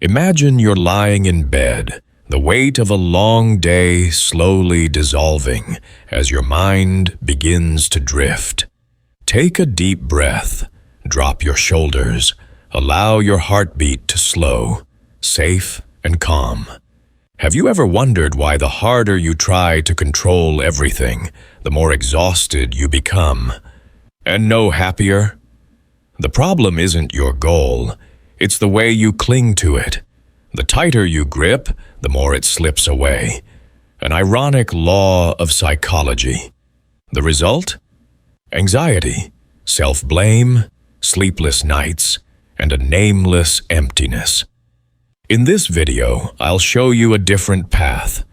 Imagine you're lying in bed, the weight of a long day slowly dissolving as your mind begins to drift. Take a deep breath, drop your shoulders, allow your heartbeat to slow, safe and calm. Have you ever wondered why the harder you try to control everything, the more exhausted you become? And no happier? The problem isn't your goal. It's the way you cling to it. The tighter you grip, the more it slips away. An ironic law of psychology. The result? Anxiety, self-blame, sleepless nights, and a nameless emptiness. In this video, I'll show you a different path.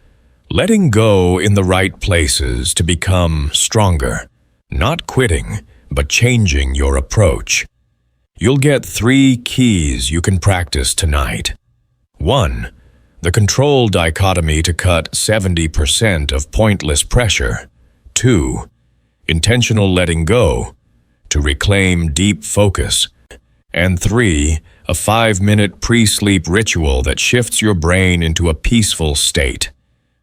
Letting go in the right places to become stronger. Not quitting, but changing your approach. You'll get 3 keys you can practice tonight. 1. The control dichotomy to cut 70% of pointless pressure. 2. Intentional letting go to reclaim deep focus. And 3. A 5-minute pre-sleep ritual that shifts your brain into a peaceful state.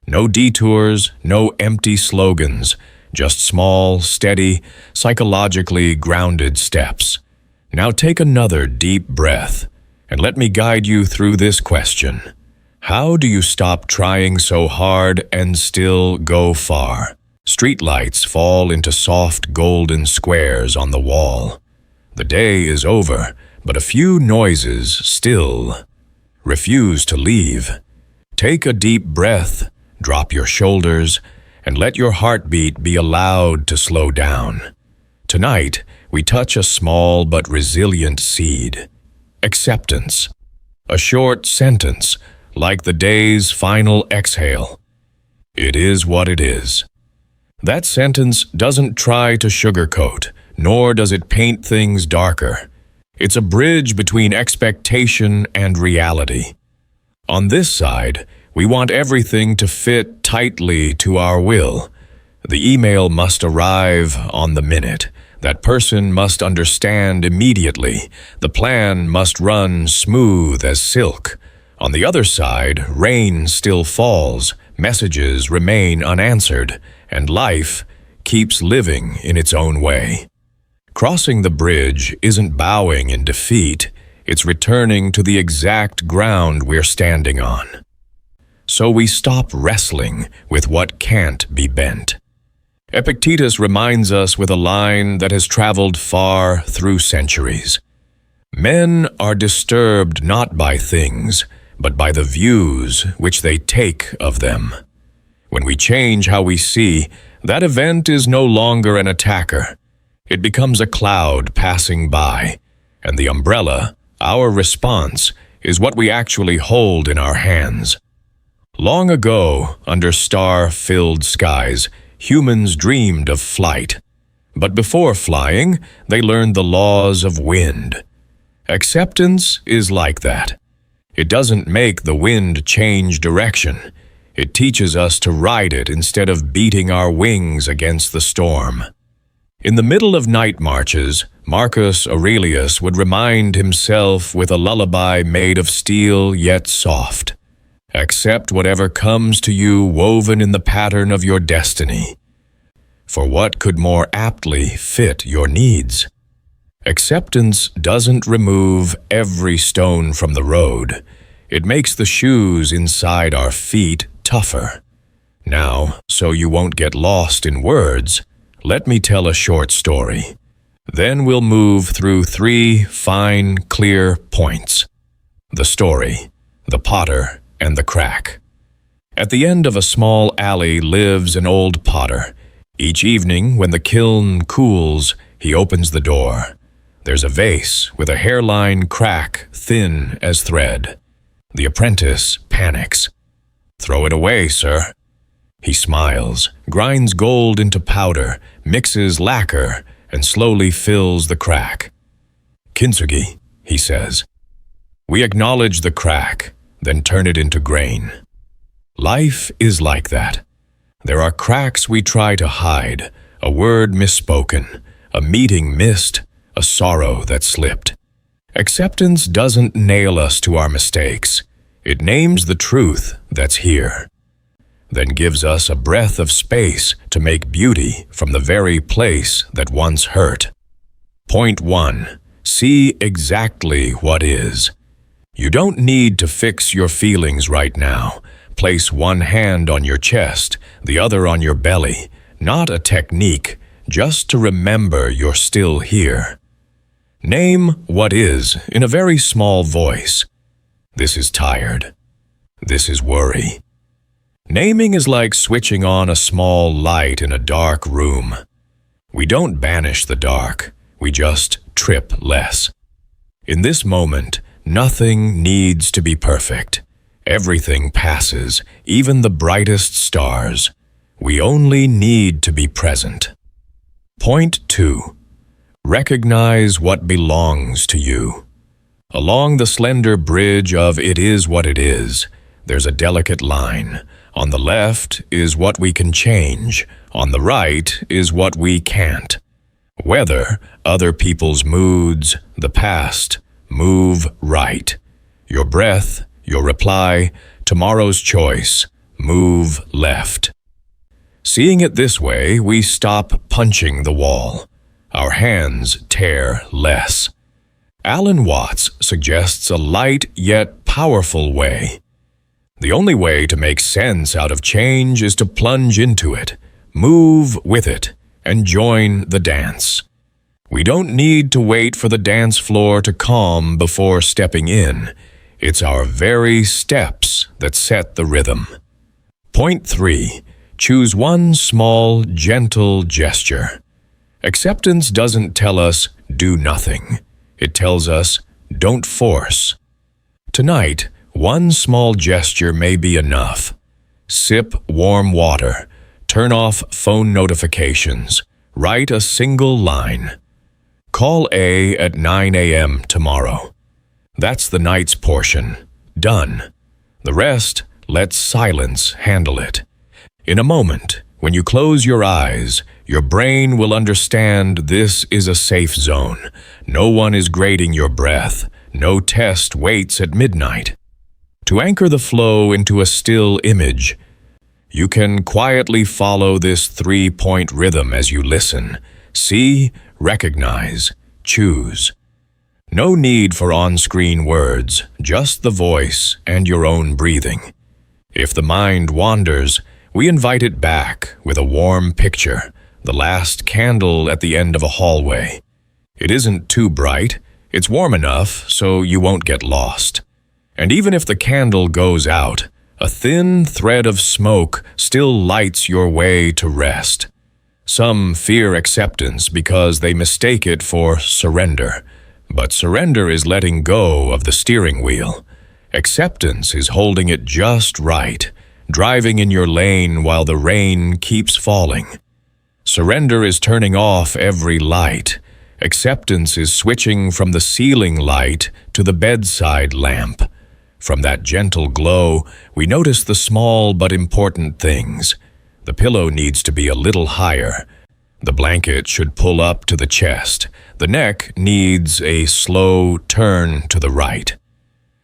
No detours, no empty slogans, just small, steady, psychologically grounded steps. Now take another deep breath, and let me guide you through this question. How do you stop trying so hard and still go far? Streetlights fall into soft golden squares on the wall. The day is over, but a few noises still refuse to leave. Take a deep breath, drop your shoulders, and let your heartbeat be allowed to slow down. Tonight, we touch a small but resilient seed. Acceptance. A short sentence, like the day's final exhale. It is what it is. That sentence doesn't try to sugarcoat, nor does it paint things darker. It's a bridge between expectation and reality. On this side, we want everything to fit tightly to our will. The email must arrive on the minute. That person must understand immediately. The plan must run smooth as silk. On the other side, rain still falls, messages remain unanswered, and life keeps living in its own way. Crossing the bridge isn't bowing in defeat, it's returning to the exact ground we're standing on. So we stop wrestling with what can't be bent. Epictetus reminds us with a line that has traveled far through centuries. Men are disturbed not by things, but by the views which they take of them. When we change how we see, that event is no longer an attacker. It becomes a cloud passing by, and the umbrella, our response, is what we actually hold in our hands. Long ago, under star-filled skies, humans dreamed of flight. But before flying, they learned the laws of wind. Acceptance is like that. It doesn't make the wind change direction. It teaches us to ride it instead of beating our wings against the storm. In the middle of night marches, Marcus Aurelius would remind himself with a lullaby made of steel yet soft. Accept whatever comes to you woven in the pattern of your destiny. For what could more aptly fit your needs? Acceptance doesn't remove every stone from the road. It makes the shoes inside our feet tougher. Now, so you won't get lost in words, let me tell a short story. Then we'll move through 3 fine, clear points. The story, the potter, and the crack. At the end of a small alley lives an old potter. Each evening, when the kiln cools, he opens the door. There's a vase with a hairline crack thin as thread. The apprentice panics. "Throw it away, sir." He smiles, grinds gold into powder, mixes lacquer, and slowly fills the crack. "Kintsugi," he says. "We acknowledge the crack, then turn it into grain." Life is like that. There are cracks we try to hide, a word misspoken, a meeting missed, a sorrow that slipped. Acceptance doesn't nail us to our mistakes. It names the truth that's here, then gives us a breath of space to make beauty from the very place that once hurt. Point 1. See exactly what is. You don't need to fix your feelings right now. Place one hand on your chest, the other on your belly. Not a technique, just to remember you're still here. Name what is in a very small voice. This is tired. This is worry. Naming is like switching on a small light in a dark room. We don't banish the dark, we just trip less. In this moment, nothing needs to be perfect. Everything passes, even the brightest stars. We only need to be present. Point 2. Recognize what belongs to you. Along the slender bridge of it is what it is, there's a delicate line. On the left is what we can change. On the right is what we can't. Weather, other people's moods, the past, move right. Your breath, your reply, tomorrow's choice, move left. Seeing it this way, we stop punching the wall. Our hands tear less. Alan Watts suggests a light yet powerful way. The only way to make sense out of change is to plunge into it, move with it, and join the dance. We don't need to wait for the dance floor to calm before stepping in. It's our very steps that set the rhythm. Point 3. Choose one small, gentle gesture. Acceptance doesn't tell us, do nothing. It tells us, don't force. Tonight, one small gesture may be enough. Sip warm water. Turn off phone notifications. Write a single line. Call A at 9 a.m. tomorrow. That's the night's portion. Done. The rest, let silence handle it. In a moment, when you close your eyes, your brain will understand this is a safe zone. No one is grading your breath. No test waits at midnight. To anchor the flow into a still image, you can quietly follow this 3-point rhythm as you listen. See, recognize, choose. No need for on-screen words, just the voice and your own breathing. If the mind wanders, we invite it back with a warm picture, the last candle at the end of a hallway. It isn't too bright, it's warm enough so you won't get lost. And even if the candle goes out, a thin thread of smoke still lights your way to rest. Some fear acceptance because they mistake it for surrender. But surrender is letting go of the steering wheel. Acceptance is holding it just right, driving in your lane while the rain keeps falling. Surrender is turning off every light. Acceptance is switching from the ceiling light to the bedside lamp. From that gentle glow, we notice the small but important things. The pillow needs to be a little higher. The blanket should pull up to the chest. The neck needs a slow turn to the right.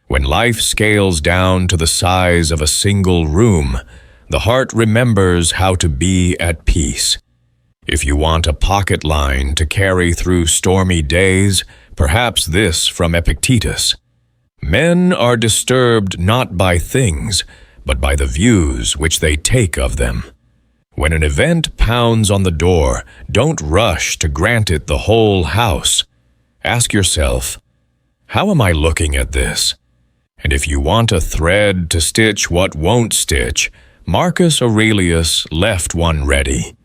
When life scales down to the size of a single room, the heart remembers how to be at peace. If you want a pocket line to carry through stormy days, perhaps this from Epictetus. Men are disturbed not by things, but by the views which they take of them. When an event pounds on the door, don't rush to grant it the whole house. Ask yourself, how am I looking at this? And if you want a thread to stitch what won't stitch, Marcus Aurelius left one ready.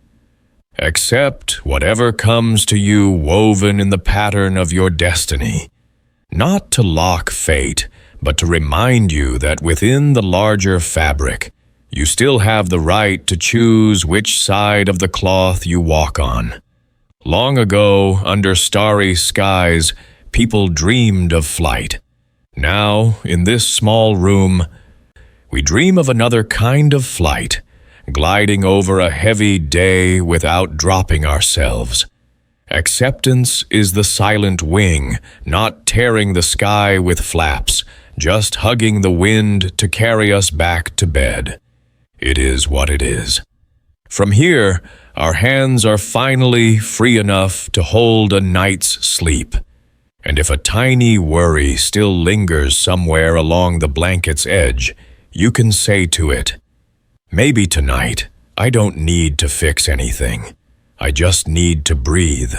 Accept whatever comes to you woven in the pattern of your destiny. Not to lock fate, but to remind you that within the larger fabric, you still have the right to choose which side of the cloth you walk on. Long ago, under starry skies, people dreamed of flight. Now, in this small room, we dream of another kind of flight, gliding over a heavy day without dropping ourselves. Acceptance is the silent wing, not tearing the sky with flaps, just hugging the wind to carry us back to bed. It is what it is. From here, our hands are finally free enough to hold a night's sleep. And if a tiny worry still lingers somewhere along the blanket's edge, you can say to it, "Maybe tonight, I don't need to fix anything. I just need to breathe."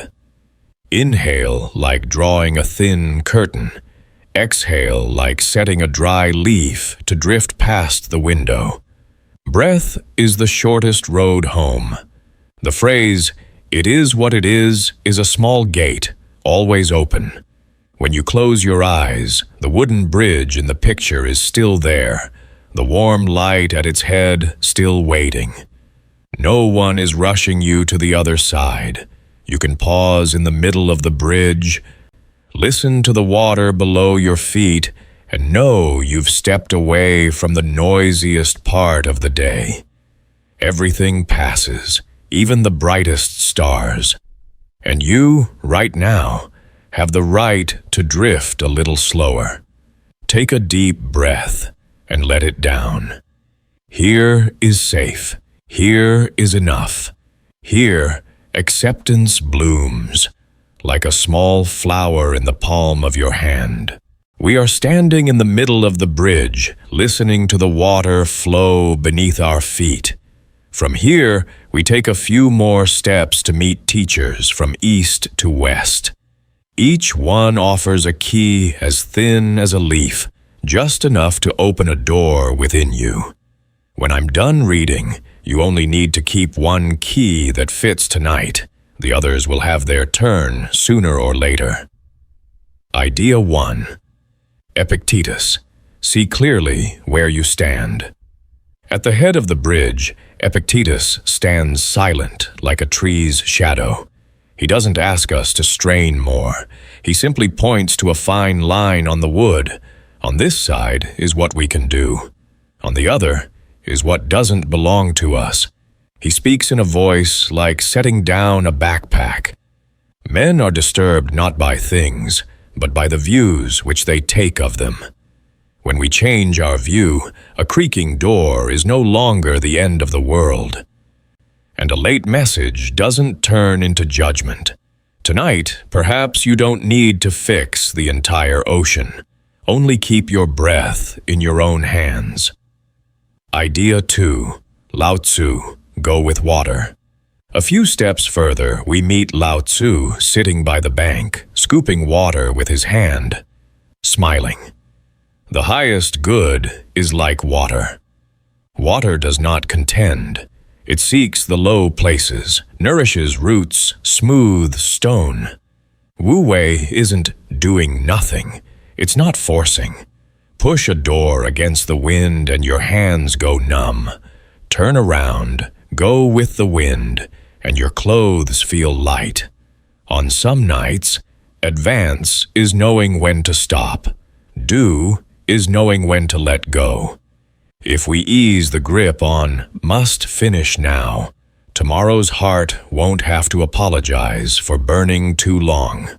Inhale like drawing a thin curtain. Exhale like setting a dry leaf to drift past the window. Breath is the shortest road home. The phrase, "It is what it is a small gate, always open. When you close your eyes, the wooden bridge in the picture is still there, the warm light at its head still waiting. No one is rushing you to the other side. You can pause in the middle of the bridge, listen to the water below your feet, and know you've stepped away from the noisiest part of the day. Everything passes, even the brightest stars. And you, right now, have the right to drift a little slower. Take a deep breath and let it down. Here is safe. Here is enough. Here, acceptance blooms, like a small flower in the palm of your hand. We are standing in the middle of the bridge, listening to the water flow beneath our feet. From here, we take a few more steps to meet teachers from east to west. Each one offers a key as thin as a leaf, just enough to open a door within you. When I'm done reading, you only need to keep one key that fits tonight. The others will have their turn sooner or later. Idea 1. Epictetus. See clearly where you stand. At the head of the bridge, Epictetus stands silent like a tree's shadow. He doesn't ask us to strain more. He simply points to a fine line on the wood. On this side is what we can do. On the other is what doesn't belong to us. He speaks in a voice like setting down a backpack. Men are disturbed not by things, but by the views which they take of them. When we change our view, a creaking door is no longer the end of the world. And a late message doesn't turn into judgment. Tonight, perhaps you don't need to fix the entire ocean. Only keep your breath in your own hands. Idea 2. Lao Tzu, go with water. A few steps further, we meet Lao Tzu sitting by the bank, scooping water with his hand, smiling. The highest good is like water. Water does not contend. It seeks the low places, nourishes roots, smooth stone. Wu-wei isn't doing nothing. It's not forcing. Push a door against the wind and your hands go numb. Turn around, go with the wind, and your clothes feel light. On some nights, advance is knowing when to stop. Do is knowing when to let go. If we ease the grip on must finish now, tomorrow's heart won't have to apologize for burning too long.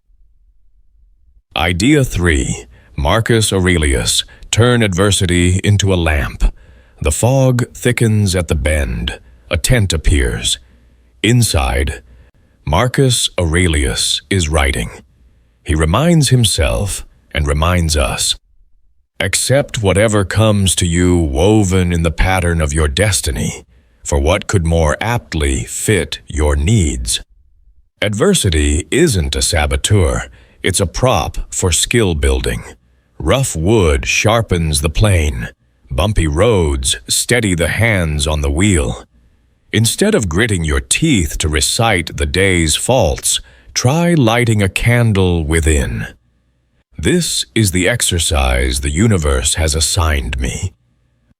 Idea 3. Marcus Aurelius, turn adversity into a lamp. The fog thickens at the bend. A tent appears. Inside, Marcus Aurelius is writing. He reminds himself and reminds us. Accept whatever comes to you woven in the pattern of your destiny, for what could more aptly fit your needs? Adversity isn't a saboteur, it's a prop for skill building. Rough wood sharpens the plane. Bumpy roads steady the hands on the wheel. Instead of gritting your teeth to recite the day's faults, try lighting a candle within. This is the exercise the universe has assigned me.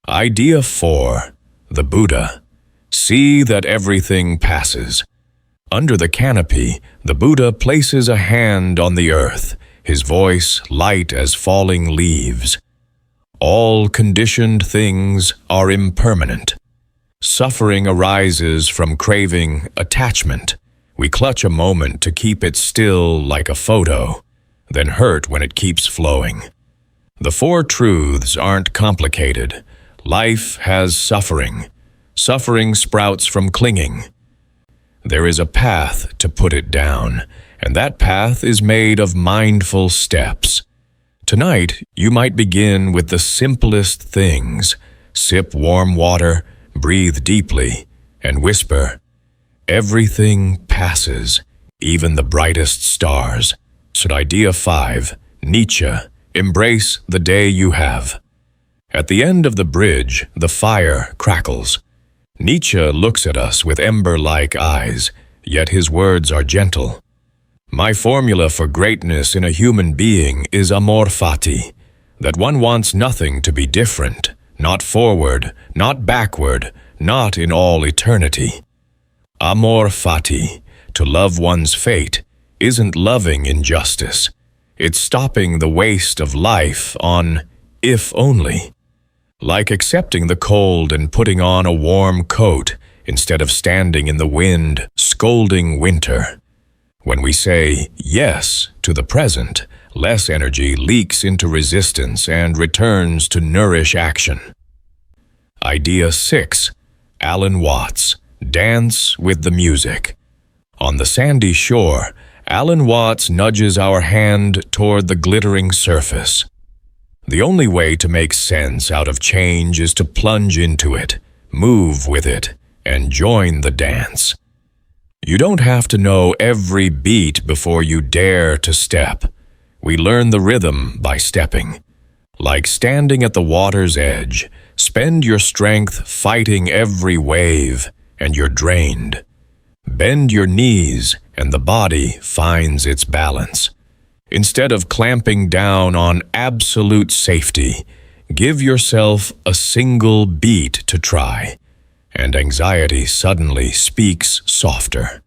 Idea 4. The Buddha. See that everything passes. Under the canopy, the Buddha places a hand on the earth, his voice light as falling leaves. All conditioned things are impermanent. Suffering arises from craving attachment. We clutch a moment to keep it still like a photo, then hurt when it keeps flowing. The four truths aren't complicated. Life has suffering. Suffering sprouts from clinging. There is a path to put it down, and that path is made of mindful steps. Tonight, you might begin with the simplest things. Sip warm water, breathe deeply, and whisper, "Everything passes, even the brightest stars." Idea 5, Nietzsche, embrace the day you have. At the end of the bridge, the fire crackles. Nietzsche looks at us with ember-like eyes, yet his words are gentle. My formula for greatness in a human being is amor fati, that one wants nothing to be different, not forward, not backward, not in all eternity. Amor fati, to love one's fate, isn't loving injustice. It's stopping the waste of life on if only. Like accepting the cold and putting on a warm coat instead of standing in the wind, scolding winter. When we say yes to the present, less energy leaks into resistance and returns to nourish action. Idea 6, Alan Watts, dance with the music. On the sandy shore, Alan Watts nudges our hand toward the glittering surface. The only way to make sense out of change is to plunge into it, move with it, and join the dance. You don't have to know every beat before you dare to step. We learn the rhythm by stepping. Like standing at the water's edge, spend your strength fighting every wave, and you're drained. Bend your knees, and the body finds its balance. Instead of clamping down on absolute safety, give yourself a single beat to try, and anxiety suddenly speaks softer.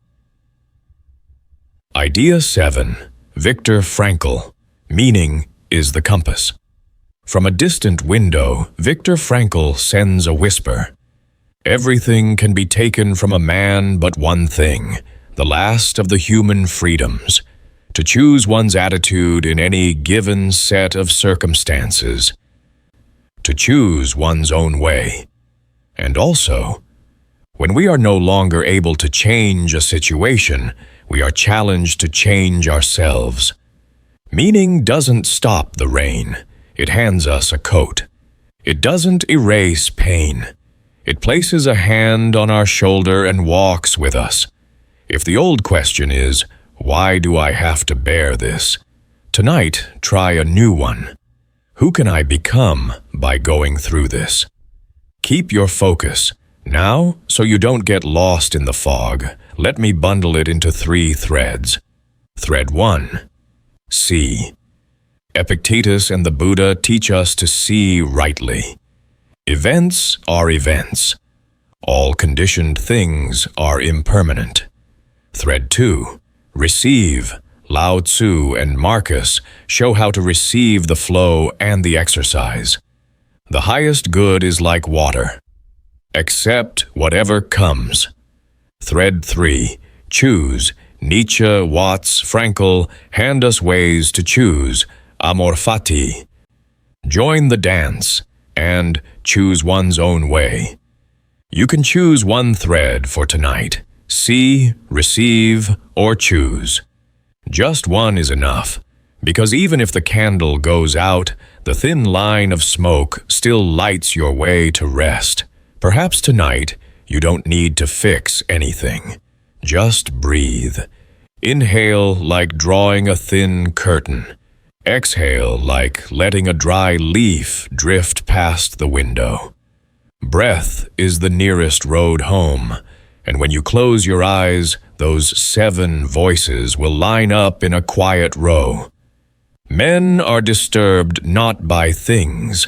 Idea 7, Viktor Frankl, meaning is the compass. From a distant window, Viktor Frankl sends a whisper. Everything can be taken from a man but one thing, the last of the human freedoms, to choose one's attitude in any given set of circumstances, to choose one's own way. And also, when we are no longer able to change a situation, we are challenged to change ourselves. Meaning doesn't stop the rain. It hands us a coat. It doesn't erase pain. It places a hand on our shoulder and walks with us. If the old question is, why do I have to bear this? Tonight, try a new one. Who can I become by going through this? Keep your focus. Now, so you don't get lost in the fog, let me bundle it into 3 threads. Thread 1. See. Epictetus and the Buddha teach us to see rightly. Events are events. All conditioned things are impermanent. Thread 2. Receive. Lao Tzu and Marcus show how to receive the flow and the exercise. The highest good is like water. Accept whatever comes. Thread 3. Choose. Nietzsche, Watts, Frankl hand us ways to choose. Amor fati. Join the dance and choose one's own way. You can choose one thread for tonight. See, receive, or choose. Just one is enough, because even if the candle goes out, the thin line of smoke still lights your way to rest. Perhaps tonight, you don't need to fix anything. Just breathe. Inhale like drawing a thin curtain. Exhale like letting a dry leaf drift past the window. Breath is the nearest road home, and when you close your eyes, those 7 voices will line up in a quiet row. Men are disturbed not by things.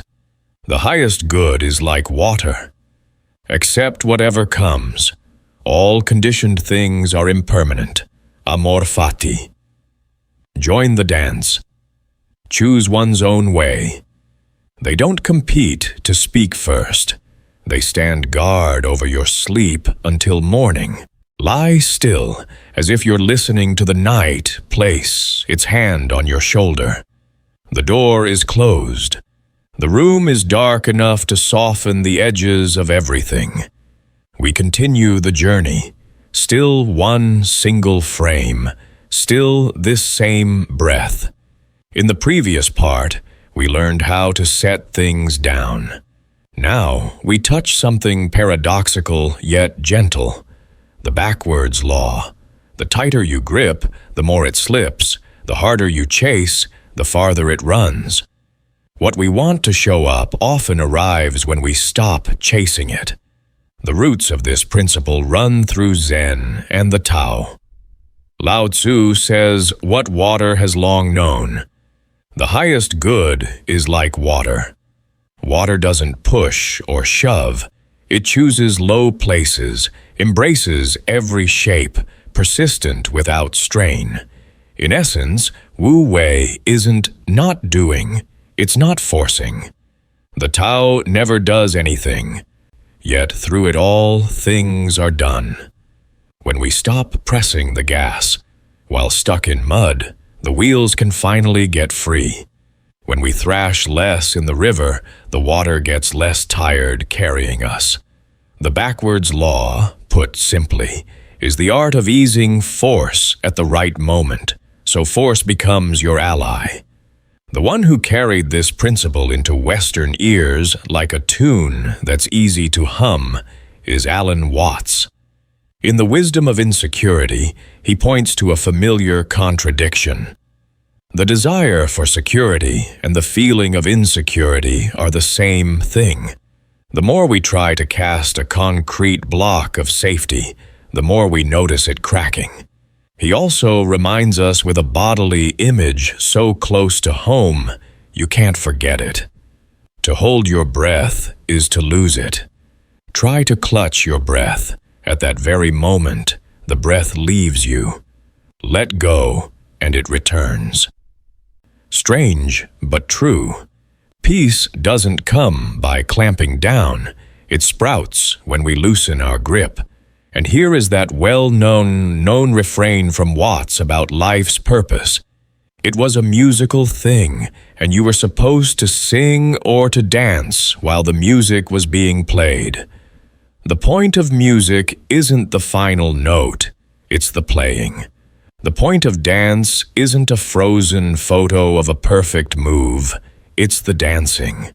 The highest good is like water. Accept whatever comes. All conditioned things are impermanent. Amor fati. Join the dance. Choose one's own way. They don't compete to speak first. They stand guard over your sleep until morning. Lie still, as if you're listening to the night place its hand on your shoulder. The door is closed. The room is dark enough to soften the edges of everything. We continue the journey, still one single frame, still this same breath. In the previous part, we learned how to set things down. Now, we touch something paradoxical yet gentle. The backwards law. The tighter you grip, the more it slips. The harder you chase, the farther it runs. What we want to show up often arrives when we stop chasing it. The roots of this principle run through Zen and the Tao. Lao Tzu says, "What water has long known. The highest good is like water. Water doesn't push or shove. It chooses low places, embraces every shape, persistent without strain. In essence, Wu Wei isn't not doing, it's not forcing. The Tao never does anything, yet through it all things are done. When we stop pressing the gas, while stuck in mud, the wheels can finally get free. When we thrash less in the river, the water gets less tired carrying us. The backwards law, put simply, is the art of easing force at the right moment, so force becomes your ally. The one who carried this principle into Western ears like a tune that's easy to hum is Alan Watts. In The Wisdom of Insecurity, he points to a familiar contradiction. The desire for security and the feeling of insecurity are the same thing. The more we try to cast a concrete block of safety, the more we notice it cracking. He also reminds us with a bodily image so close to home, you can't forget it. To hold your breath is to lose it. Try to clutch your breath. At that very moment, the breath leaves you. Let go, and it returns. Strange, but true. Peace doesn't come by clamping down. It sprouts when we loosen our grip. And here is that well-known refrain from Watts about life's purpose. It was a musical thing, and you were supposed to sing or to dance while the music was being played. The point of music isn't the final note, it's the playing. The point of dance isn't a frozen photo of a perfect move, it's the dancing.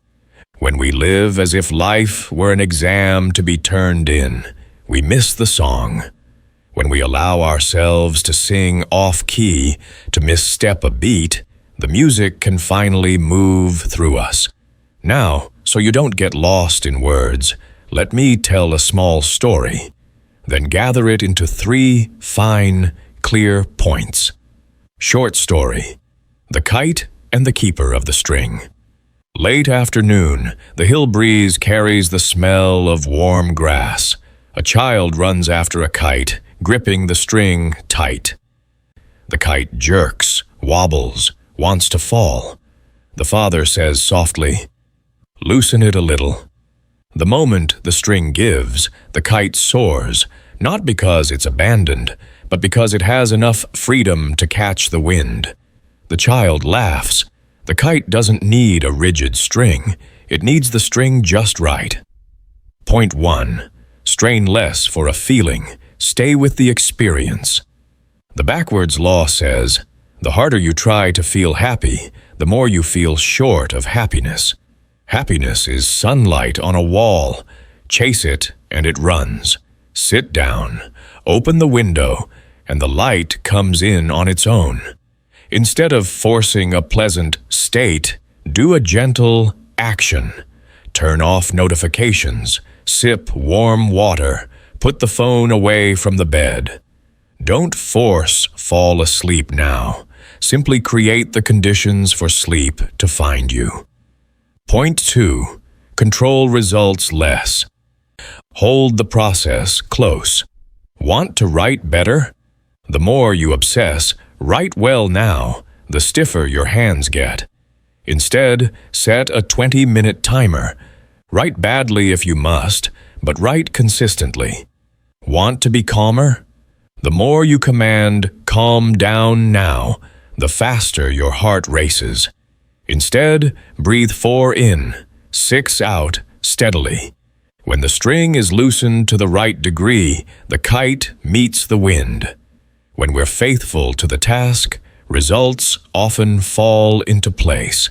When we live as if life were an exam to be turned in, we miss the song. When we allow ourselves to sing off-key, to misstep a beat, the music can finally move through us. Now, so you don't get lost in words, let me tell a small story, then gather it into 3 fine, clear points. Short story: The Kite and the Keeper of the String. Late afternoon, the hill breeze carries the smell of warm grass. A child runs after a kite, gripping the string tight. The kite jerks, wobbles, wants to fall. The father says softly, "Loosen it a little." The moment the string gives, the kite soars, not because it's abandoned, but because it has enough freedom to catch the wind. The child laughs. The kite doesn't need a rigid string. It needs the string just right. Point 1. Strain less for a feeling. Stay with the experience. The backwards law says, the harder you try to feel happy, the more you feel short of happiness. Happiness is sunlight on a wall. Chase it, and it runs. Sit down, open the window, and the light comes in on its own. Instead of forcing a pleasant state, do a gentle action. Turn off notifications, sip warm water, put the phone away from the bed. Don't force fall asleep now. Simply create the conditions for sleep to find you. Point 2. Control results less. Hold the process close. Want to write better? The more you obsess, write well now, the stiffer your hands get. Instead, set a 20-minute timer. Write badly if you must, but write consistently. Want to be calmer? The more you command, "Calm down now," the faster your heart races. Instead, breathe 4 in, 6 out steadily. When the string is loosened to the right degree, the kite meets the wind. When we're faithful to the task, results often fall into place.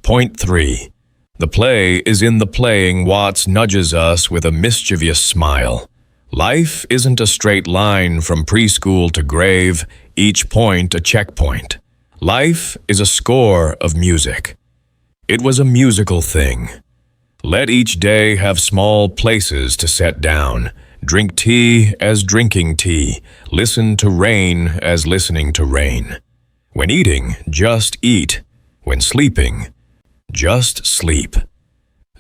Point 3. The play is in the playing. Watts nudges us with a mischievous smile. Life isn't a straight line from preschool to grave, each point a checkpoint. Life is a score of music. It was a musical thing. Let each day have small places to set down. Drink tea as drinking tea. Listen to rain as listening to rain. When eating, just eat. When sleeping, just sleep.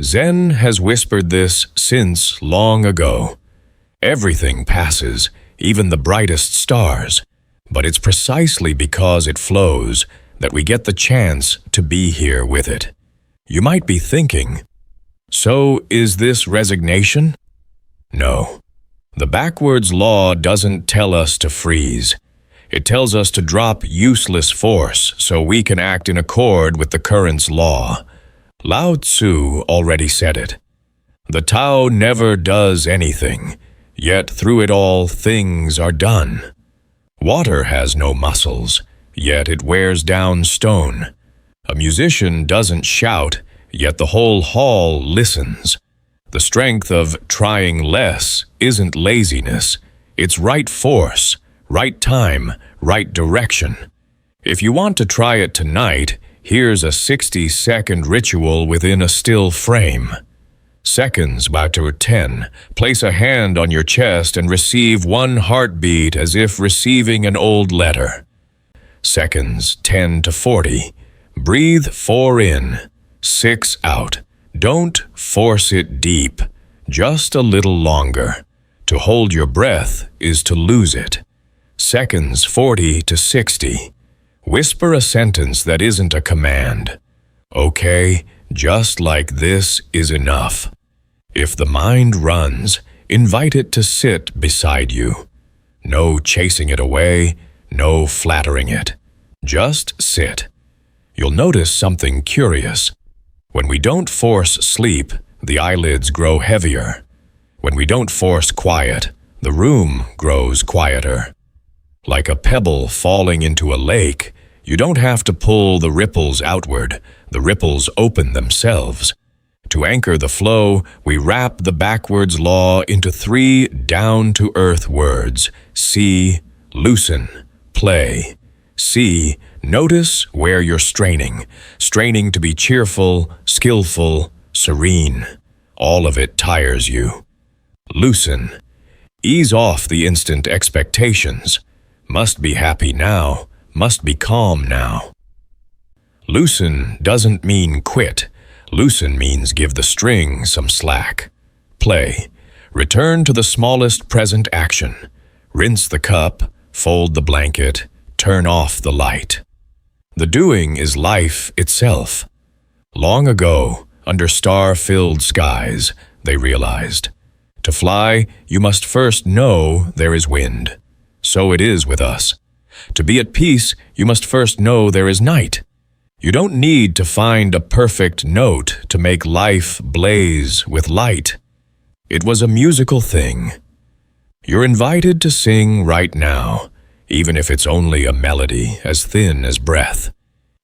Zen has whispered this since long ago. Everything passes, even the brightest stars, but it's precisely because it flows that we get the chance to be here with it. You might be thinking, so is this resignation? No. The backwards law doesn't tell us to freeze. It tells us to drop useless force so we can act in accord with the current's law. Lao Tzu already said it. The Tao never does anything, yet through it all things are done. Water has no muscles, yet it wears down stone. A musician doesn't shout, yet the whole hall listens. The strength of trying less isn't laziness, it's right force, right time, right direction. If you want to try it tonight, here's a 60-second ritual within a still frame. Seconds by 10. Place a hand on your chest and receive 1 heartbeat as if receiving an old letter. Seconds 10 to 40. Breathe 4 in, 6 out. Don't force it deep, just a little longer. To hold your breath is to lose it. Seconds 40 to 60. Whisper a sentence that isn't a command. Okay, just like this is enough. If the mind runs, invite it to sit beside you. No chasing it away, no flattering it. Just sit. You'll notice something curious. When we don't force sleep, the eyelids grow heavier. When we don't force quiet, the room grows quieter. Like a pebble falling into a lake, you don't have to pull the ripples outward. The ripples open themselves. To anchor the flow, we wrap the backwards law into 3 down-to-earth words. See, loosen, play. See, notice where you're straining. Straining to be cheerful, skillful, serene. All of it tires you. Loosen. Ease off the instant expectations. Must be happy now. Must be calm now. Loosen doesn't mean quit. Loosen means give the string some slack. Play. Return to the smallest present action. Rinse the cup, fold the blanket, turn off the light. The doing is life itself. Long ago, under star-filled skies, they realized, to fly, you must first know there is wind. So it is with us. To be at peace, you must first know there is night. You don't need to find a perfect note to make life blaze with light. It was a musical thing. You're invited to sing right now, even if it's only a melody as thin as breath.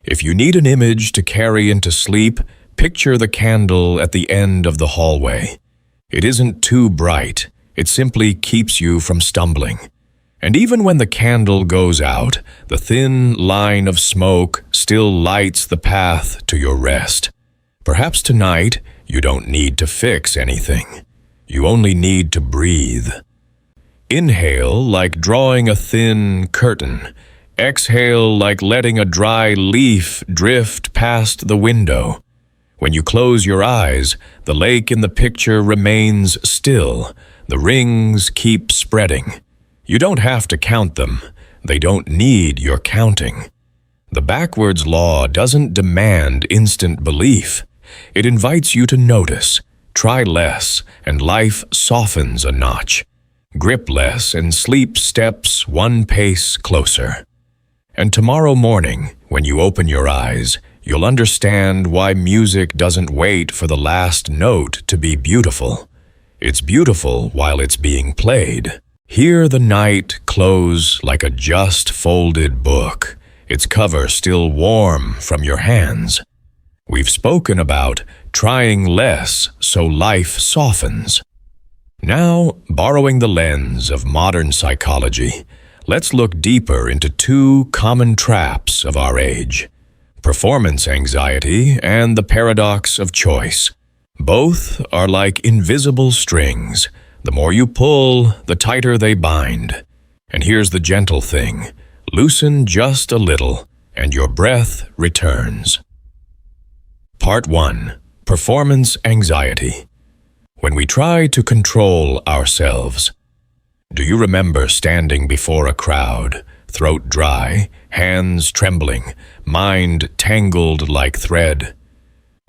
If you need an image to carry into sleep, picture the candle at the end of the hallway. It isn't too bright. It simply keeps you from stumbling. And even when the candle goes out, the thin line of smoke still lights the path to your rest. Perhaps tonight, you don't need to fix anything. You only need to breathe. Inhale like drawing a thin curtain. Exhale like letting a dry leaf drift past the window. When you close your eyes, the lake in the picture remains still. The rings keep spreading. You don't have to count them. They don't need your counting. The backwards law doesn't demand instant belief. It invites you to notice. Try less, and life softens a notch. grip less, and sleep steps one pace closer. And tomorrow morning, when you open your eyes, you'll understand why music doesn't wait for the last note to be beautiful. It's beautiful while it's being played. Hear the night close like a just folded book, its cover still warm from your hands. We've spoken about trying less so life softens. Now, borrowing the lens of modern psychology, let's look deeper into two common traps of our age: performance anxiety and the paradox of choice. Both are like invisible strings. The more you pull, the tighter they bind. And here's the gentle thing: loosen just a little, and your breath returns. Part 1. Performance anxiety. When we try to control ourselves. Do you remember standing before a crowd, throat dry, hands trembling, mind tangled like thread?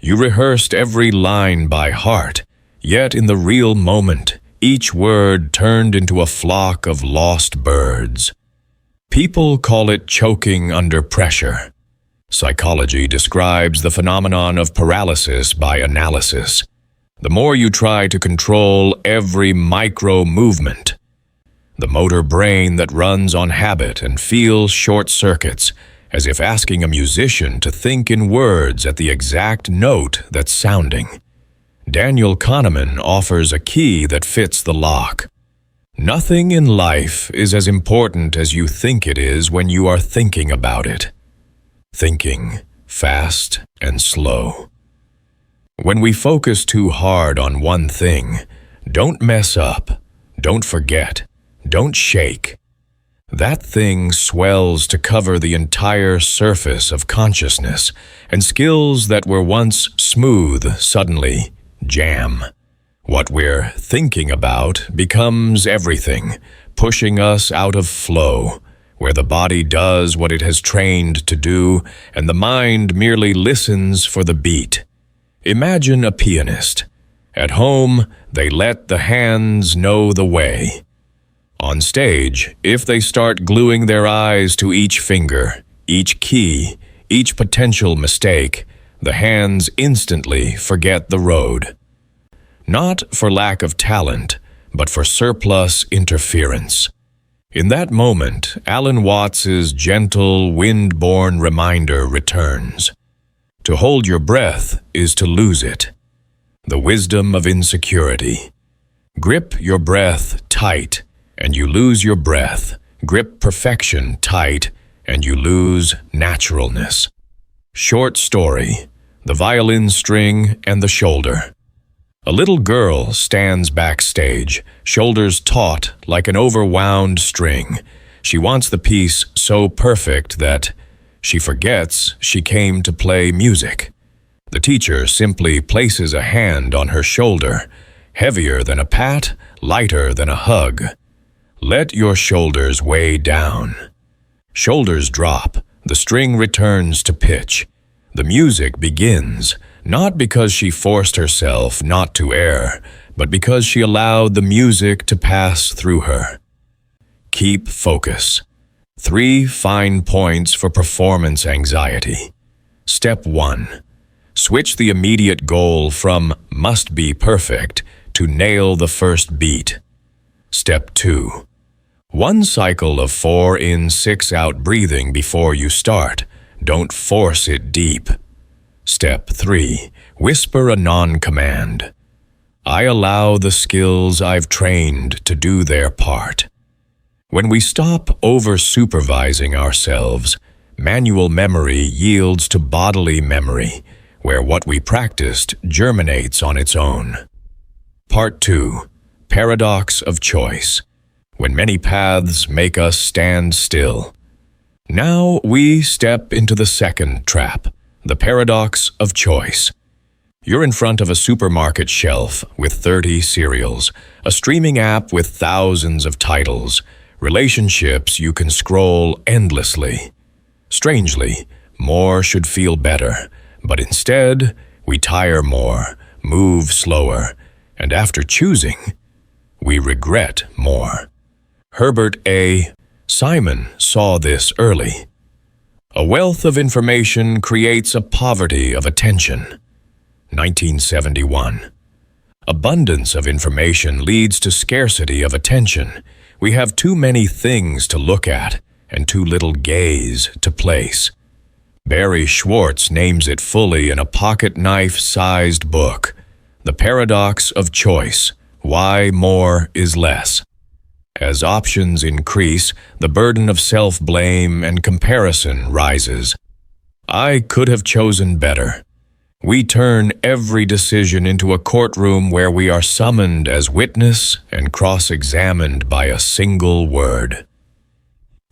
You rehearsed every line by heart, yet in the real moment, each word turned into a flock of lost birds. People call it choking under pressure. Psychology describes the phenomenon of paralysis by analysis. The more you try to control every micro movement, the motor brain that runs on habit and feels short circuits, as if asking a musician to think in words at the exact note that's sounding. Daniel Kahneman offers a key that fits the lock. Nothing in life is as important as you think it is when you are thinking about it. Thinking, fast and slow. When we focus too hard on one thing, don't mess up, don't forget, don't shake. That thing swells to cover the entire surface of consciousness, and skills that were once smooth suddenly jam. What we're thinking about becomes everything, pushing us out of flow, where the body does what it has trained to do, and the mind merely listens for the beat. Imagine a pianist. At home, they let the hands know the way. On stage, if they start gluing their eyes to each finger, each key, each potential mistake, the hands instantly forget the road. Not for lack of talent, but for surplus interference. In that moment, Alan Watts's gentle, wind-borne reminder returns. To hold your breath is to lose it. The wisdom of insecurity. Grip your breath tight, and you lose your breath. Grip perfection tight, and you lose naturalness. Short story: the violin string and the shoulder. A little girl stands backstage, shoulders taut like an overwound string. She wants the piece so perfect that she forgets she came to play music. The teacher simply places a hand on her shoulder, heavier than a pat, lighter than a hug. Let your shoulders weigh down. Shoulders drop, the string returns to pitch. The music begins, not because she forced herself not to err, but because she allowed the music to pass through her. Keep focus. 3 fine points for performance anxiety. Step 1. Switch the immediate goal from must be perfect to nail the first beat. Step 2. 1 cycle of 4 in, 6 out breathing before you start. Don't force it deep. Step 3. Whisper a non-command. I allow the skills I've trained to do their part. When we stop over-supervising ourselves, manual memory yields to bodily memory, where what we practiced germinates on its own. Part 2. Paradox of choice. When many paths make us stand still. Now we step into the second trap, the paradox of choice. You're in front of a supermarket shelf with 30 cereals, a streaming app with thousands of titles, relationships you can scroll endlessly. Strangely, more should feel better, but instead, we tire more, move slower, and after choosing, we regret more. Herbert A. Simon saw this early. A wealth of information creates a poverty of attention. 1971. Abundance of information leads to scarcity of attention. We have too many things to look at and too little gaze to place. Barry Schwartz names it fully in a pocket knife-sized book, The Paradox of Choice, Why More is Less. As options increase, the burden of self-blame and comparison rises. I could have chosen better. We turn every decision into a courtroom where we are summoned as witness and cross-examined by a single word.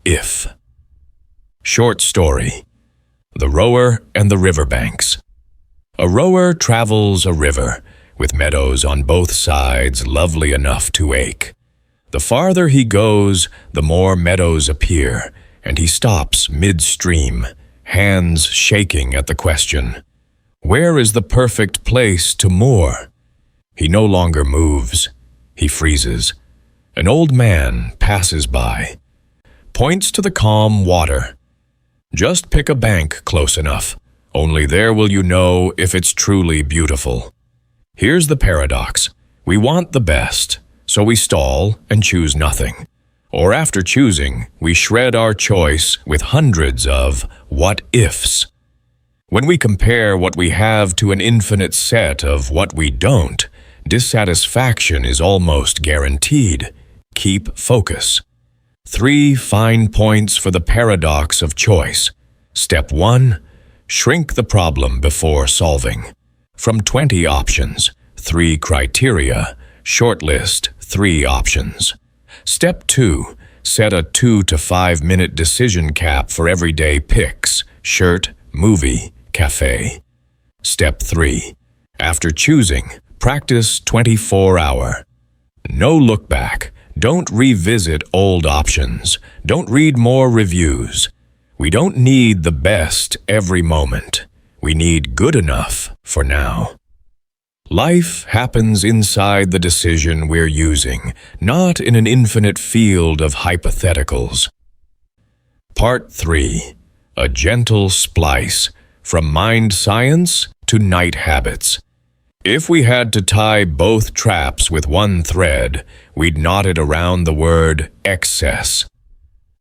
If. Short story. The Rower and the Riverbanks. A rower travels a river, with meadows on both sides lovely enough to ache. The farther he goes, the more meadows appear, and he stops midstream, hands shaking at the question, where is the perfect place to moor? He no longer moves. He freezes. An old man passes by, points to the calm water. Just pick a bank close enough. Only there will you know if it's truly beautiful. Here's the paradox. We want the best, so we stall and choose nothing. Or after choosing, we shred our choice with hundreds of what-ifs. When we compare what we have to an infinite set of what we don't, dissatisfaction is almost guaranteed. Keep focus. 3 fine points for the paradox of choice. Step 1. Shrink the problem before solving. From 20 options, 3 criteria, shortlist 3 options. Step 2. Set a 2 to 5 minute decision cap for everyday picks, shirt, movie, cafe. Step 3. After choosing, practice 24-hour. No look back. Don't revisit old options. Don't read more reviews. We don't need the best every moment. We need good enough for now. Life happens inside the decision we're using, not in an infinite field of hypotheticals. Part 3. A gentle splice. From mind science to night habits. If we had to tie both traps with one thread, we'd knot it around the word excess.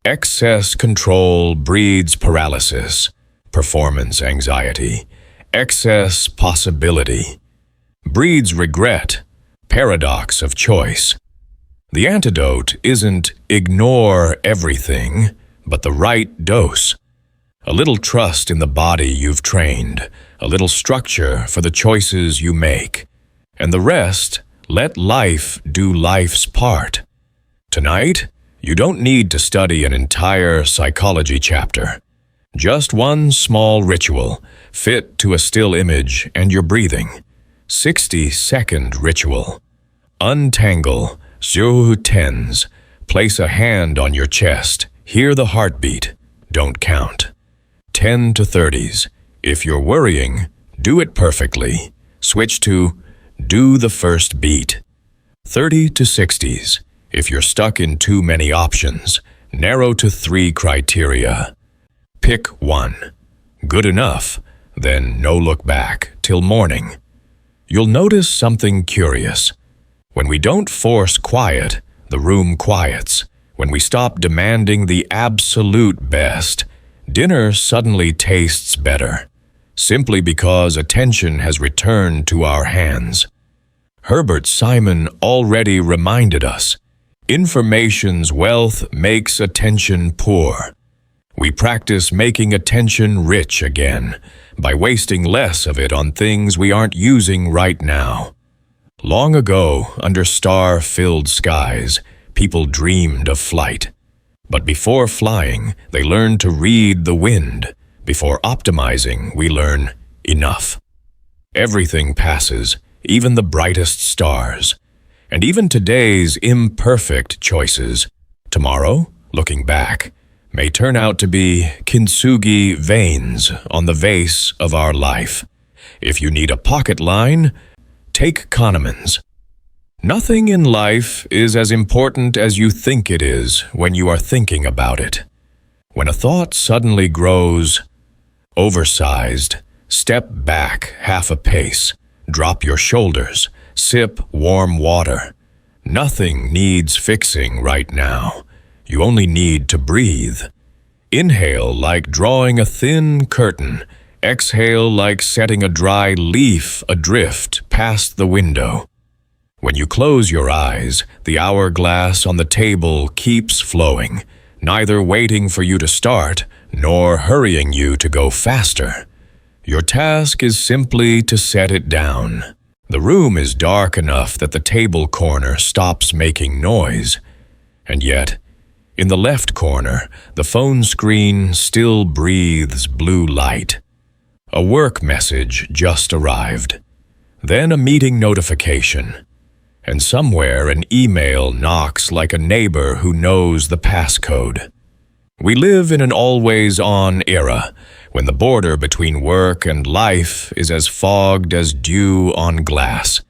Excess control breeds paralysis, performance anxiety. Excess possibility breeds regret, paradox of choice. The antidote isn't ignore everything, but the right dose. A little trust in the body you've trained, a little structure for the choices you make, and the rest, let life do life's part. Tonight, you don't need to study an entire psychology chapter. Just one small ritual, fit to a still image and your breathing. 60-second ritual. Untangle, 0 to 10s. Place a hand on your chest. Hear the heartbeat. Don't count. 10 to 30s. If you're worrying, do it perfectly. Switch to do the first beat. 30 to 60s. If you're stuck in too many options, narrow to 3 criteria. Pick one. Good enough, then no look back till morning. You'll notice something curious. When we don't force quiet, the room quiets. When we stop demanding the absolute best, dinner suddenly tastes better, simply because attention has returned to our hands. Herbert Simon already reminded us, information's wealth makes attention poor. We practice making attention rich again by wasting less of it on things we aren't using right now. Long ago, under star-filled skies, people dreamed of flight. But before flying, they learned to read the wind. Before optimizing, we learn enough. Everything passes, even the brightest stars. And even today's imperfect choices, tomorrow, looking back, may turn out to be kintsugi veins on the vase of our life. If you need a pocket line, take Kahneman's. Nothing in life is as important as you think it is when you are thinking about it. When a thought suddenly grows oversized, step back half a pace, drop your shoulders, sip warm water. Nothing needs fixing right now. You only need to breathe. Inhale like drawing a thin curtain. Exhale like setting a dry leaf adrift past the window. When you close your eyes, the hourglass on the table keeps flowing, neither waiting for you to start, nor hurrying you to go faster. Your task is simply to set it down. The room is dark enough that the table corner stops making noise. And yet, in the left corner, the phone screen still breathes blue light. A work message just arrived. Then a meeting notification. And somewhere an email knocks like a neighbor who knows the passcode. We live in an always-on era, when the border between work and life is as fogged as dew on glass.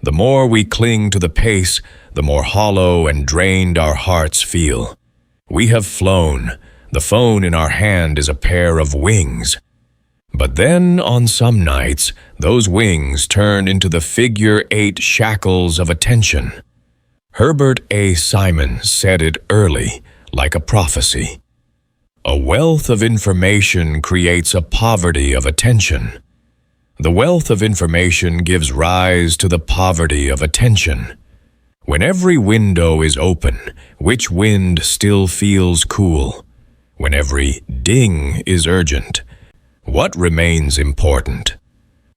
The more we cling to the pace, the more hollow and drained our hearts feel. We have flown. The phone in our hand is a pair of wings. But then, on some nights, those wings turn into the figure-8 shackles of attention. Herbert A. Simon said it early, like a prophecy. A wealth of information creates a poverty of attention. The wealth of information gives rise to the poverty of attention. When every window is open, which wind still feels cool? When every ding is urgent, what remains important?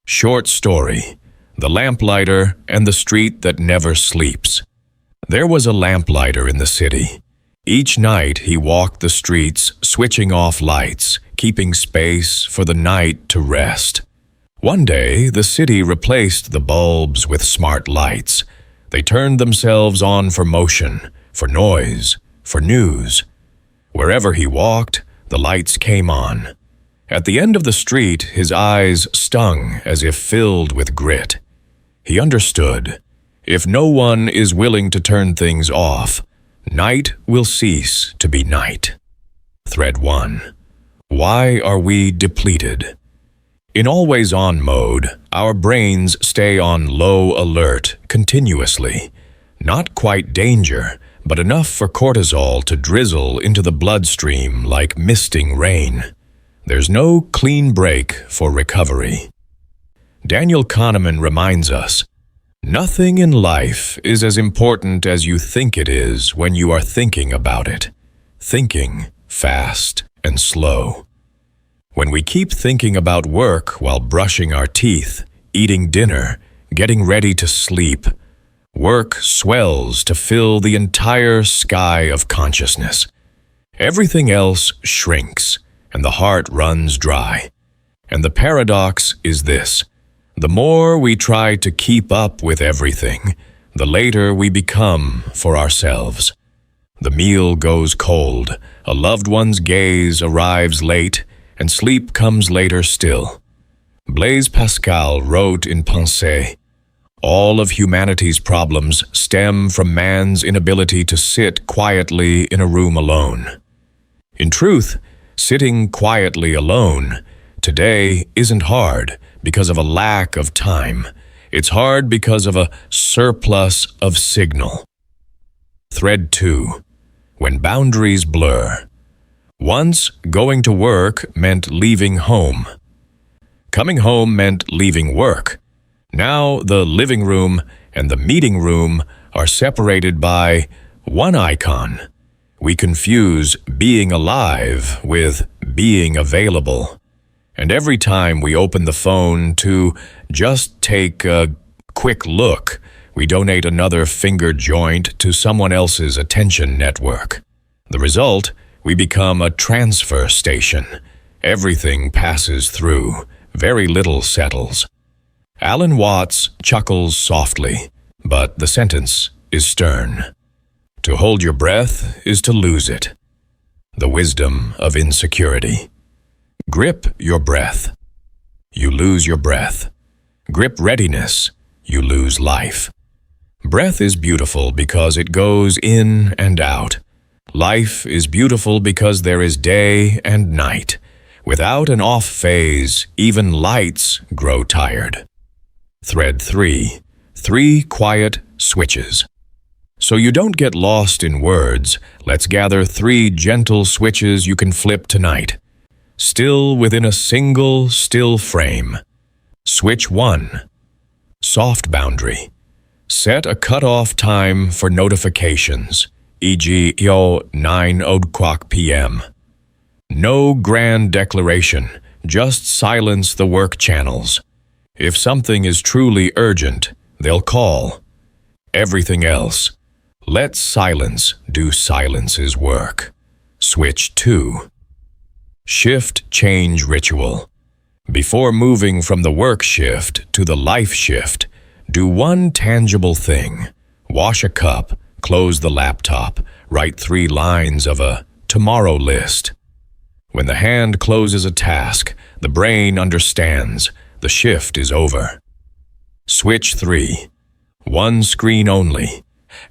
Short story: The Lamplighter and the Street That Never Sleeps. There was a lamplighter in the city. Each night he walked the streets, switching off lights, keeping space for the night to rest. One day, the city replaced the bulbs with smart lights. They turned themselves on for motion, for noise, for news. Wherever he walked, the lights came on. At the end of the street, his eyes stung as if filled with grit. He understood. If no one is willing to turn things off, night will cease to be night. Thread 1. Why are we depleted? In always-on mode, our brains stay on low alert continuously. Not quite danger, but enough for cortisol to drizzle into the bloodstream like misting rain. There's no clean break for recovery. Daniel Kahneman reminds us, nothing in life is as important as you think it is when you are thinking about it. Thinking, fast and slow. When we keep thinking about work while brushing our teeth, eating dinner, getting ready to sleep, work swells to fill the entire sky of consciousness. Everything else shrinks, and the heart runs dry. And the paradox is this: the more we try to keep up with everything, the later we become for ourselves. The meal goes cold, a loved one's gaze arrives late, and sleep comes later still. Blaise Pascal wrote in Pensée, "All of humanity's problems stem from man's inability to sit quietly in a room alone." In truth, sitting quietly alone today isn't hard because of a lack of time. It's hard because of a surplus of signal. Thread 2. When boundaries blur. Once, going to work meant leaving home. Coming home meant leaving work. Now, the living room and the meeting room are separated by one icon. We confuse being alive with being available. And every time we open the phone to just take a quick look, we donate another finger joint to someone else's attention network. The result, we become a transfer station. Everything passes through, very little settles. Alan Watts chuckles softly, but the sentence is stern. To hold your breath is to lose it. The wisdom of insecurity. Grip your breath. You lose your breath. Grip readiness. You lose life. Breath is beautiful because it goes in and out. Life is beautiful because there is day and night. Without an off phase, even lights grow tired. Thread 3. 3 quiet switches. So you don't get lost in words, let's gather 3 gentle switches you can flip tonight. Still within a single, still frame. Switch 1. Soft boundary. Set a cutoff time for notifications, e.g. 9 p.m. No grand declaration, just silence the work channels. If something is truly urgent, they'll call. Everything else, let silence do silence's work. Switch 2. Shift change ritual. Before moving from the work shift to the life shift, do one tangible thing. Wash a cup, close the laptop, write 3 lines of a tomorrow list. When the hand closes a task, the brain understands the shift is over. Switch 3. One screen only.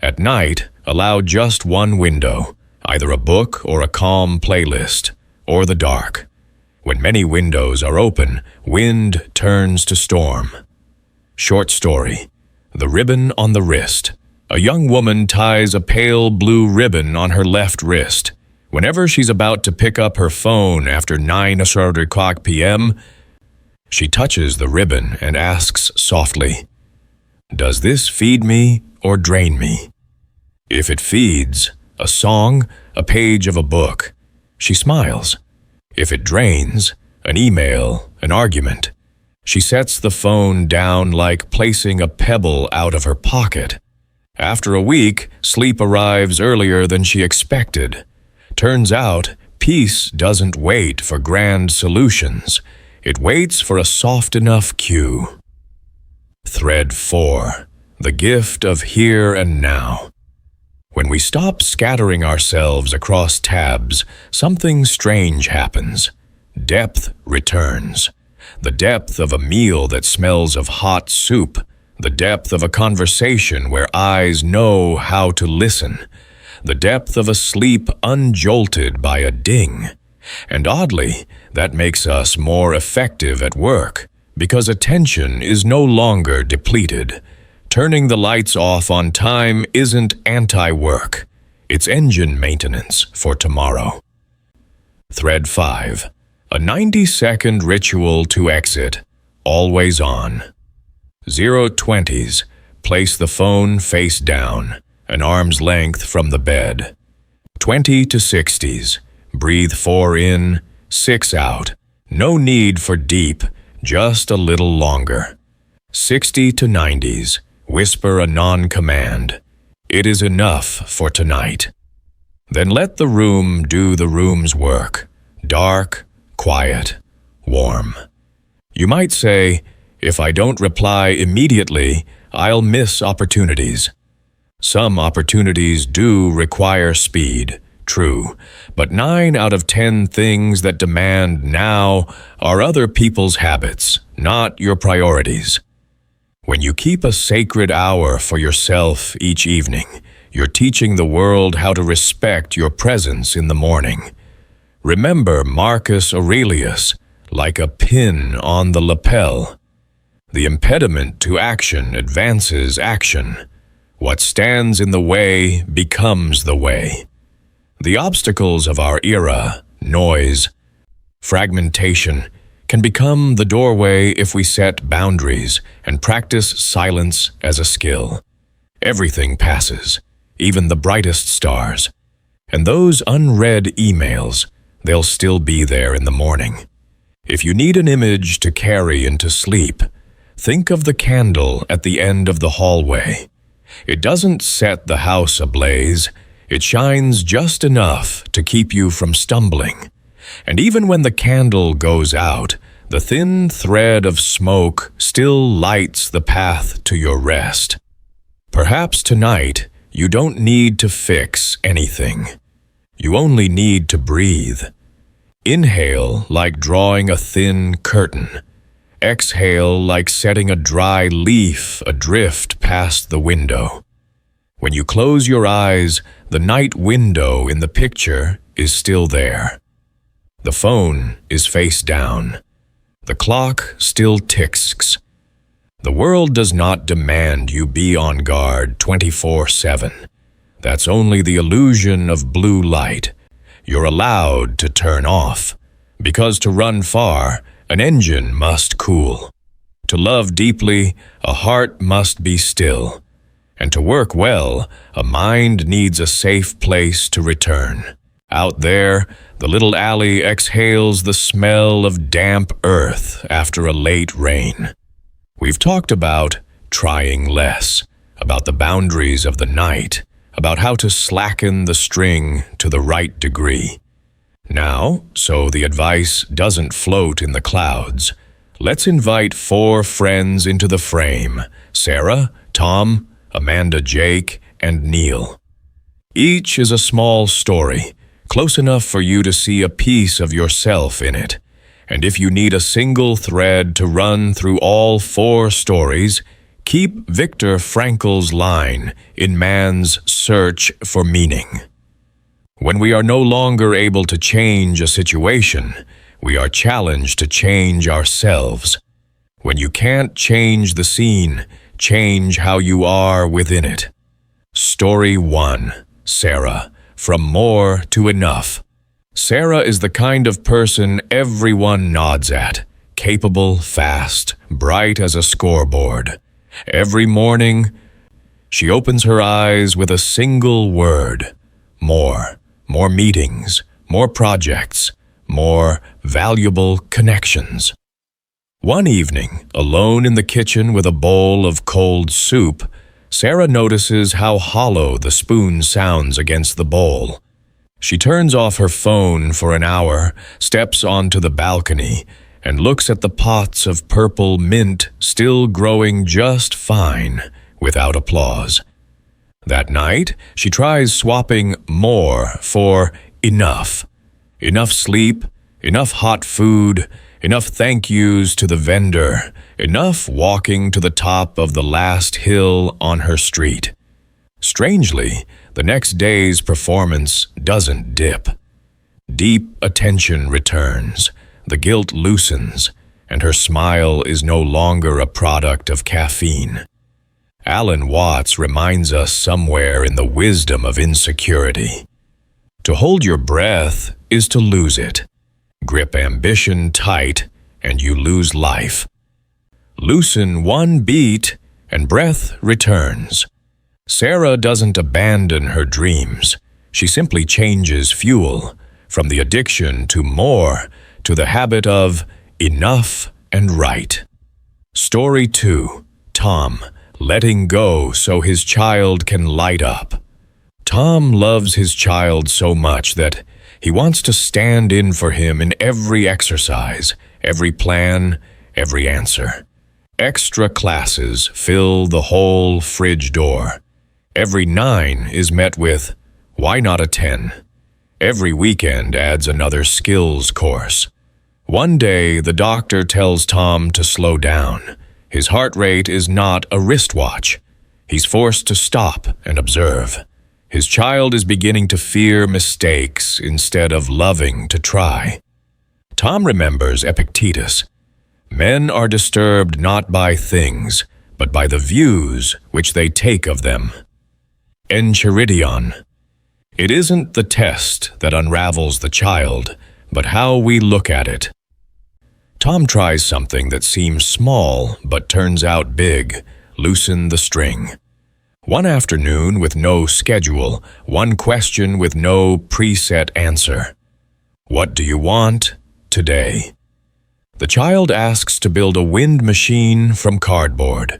At night, allow just one window, either a book or a calm playlist, or the dark. When many windows are open, wind turns to storm. Short story. The ribbon on the wrist. A young woman ties a pale blue ribbon on her left wrist. Whenever she's about to pick up her phone after 9 p.m., she touches the ribbon and asks softly, "Does this feed me or drain me?" If it feeds, a song, a page of a book, she smiles. If it drains, an email, an argument, she sets the phone down like placing a pebble out of her pocket. After a week, sleep arrives earlier than she expected. Turns out, peace doesn't wait for grand solutions. It waits for a soft enough cue. Thread 4. The gift of here and now. When we stop scattering ourselves across tabs, something strange happens. Depth returns. The depth of a meal that smells of hot soup. The depth of a conversation where eyes know how to listen. The depth of a sleep unjolted by a ding. And oddly, that makes us more effective at work, because attention is no longer depleted. Turning the lights off on time isn't anti-work. It's engine maintenance for tomorrow. Thread 5. A 90-second ritual to exit. Always on. 0:20s. Place the phone face down, an arm's length from the bed. 20 to 60s. Breathe 4 in, 6 out. No need for deep, just a little longer. 60 to 90s. Whisper a non-command. It is enough for tonight. Then let the room do the room's work. Dark, quiet, warm. You might say, if I don't reply immediately, I'll miss opportunities. Some opportunities do require speed, true, but 9 out of 10 things that demand now are other people's habits, not your priorities. When you keep a sacred hour for yourself each evening, you're teaching the world how to respect your presence in the morning. Remember Marcus Aurelius, like a pin on the lapel. The impediment to action advances action. What stands in the way becomes the way. The obstacles of our era, noise, fragmentation, can become the doorway if we set boundaries and practice silence as a skill. Everything passes, even the brightest stars. And those unread emails, they'll still be there in the morning. If you need an image to carry into sleep, think of the candle at the end of the hallway. It doesn't set the house ablaze. It shines just enough to keep you from stumbling. And even when the candle goes out, the thin thread of smoke still lights the path to your rest. Perhaps tonight, you don't need to fix anything. You only need to breathe. Inhale like drawing a thin curtain. exhale like setting a dry leaf adrift past the window. When you close your eyes, the night window in the picture is still there. The phone is face down. The clock still ticks. The world does not demand you be on guard 24/7. That's only the illusion of blue light. You're allowed to turn off, because to run far, an engine must cool. To love deeply, a heart must be still. And to work well, a mind needs a safe place to return. Out there, the little alley exhales the smell of damp earth after a late rain. We've talked about trying less, about the boundaries of the night, about how to slacken the string to the right degree. Now, so the advice doesn't float in the clouds, let's invite 4 friends into the frame: Sarah, Tom, Amanda, Jake, and Neil. Each is a small story, close enough for you to see a piece of yourself in it. And if you need a single thread to run through all 4 stories, keep Viktor Frankl's line in Man's Search for Meaning. When we are no longer able to change a situation, we are challenged to change ourselves. When you can't change the scene, change how you are within it. Story 1. Sarah. From More to Enough. Sarah is the kind of person everyone nods at. Capable, fast, bright as a scoreboard. Every morning, she opens her eyes with a single word: more. More meetings, more projects, more valuable connections. One evening, alone in the kitchen with a bowl of cold soup, Sarah notices how hollow the spoon sounds against the bowl. She turns off her phone for an hour, steps onto the balcony, and looks at the pots of purple mint still growing just fine, without applause. That night, she tries swapping more for enough. Enough sleep, enough hot food, enough thank yous to the vendor, enough walking to the top of the last hill on her street. Strangely, the next day's performance doesn't dip. Deep attention returns, the guilt loosens, and her smile is no longer a product of caffeine. Alan Watts reminds us somewhere in the wisdom of insecurity. To hold your breath is to lose it. Grip ambition tight, and you lose life. Loosen one beat, and breath returns. Sarah doesn't abandon her dreams. She simply changes fuel, from the addiction to more, to the habit of enough and right. Story 2. Tom. Letting go so his child can light up. Tom loves his child so much that he wants to stand in for him in every exercise, every plan, every answer. Extra classes fill the whole fridge door. Every 9 is met with, why not a 10? Every weekend adds another skills course. One day, the doctor tells Tom to slow down. His heart rate is not a wristwatch. He's forced to stop and observe. His child is beginning to fear mistakes instead of loving to try. Tom remembers Epictetus. Men are disturbed not by things, but by the views which they take of them. Enchiridion. It isn't the test that unravels the child, but how we look at it. Tom tries something that seems small but turns out big: loosen the string. One afternoon with no schedule, one question with no preset answer. What do you want today? The child asks to build a wind machine from cardboard.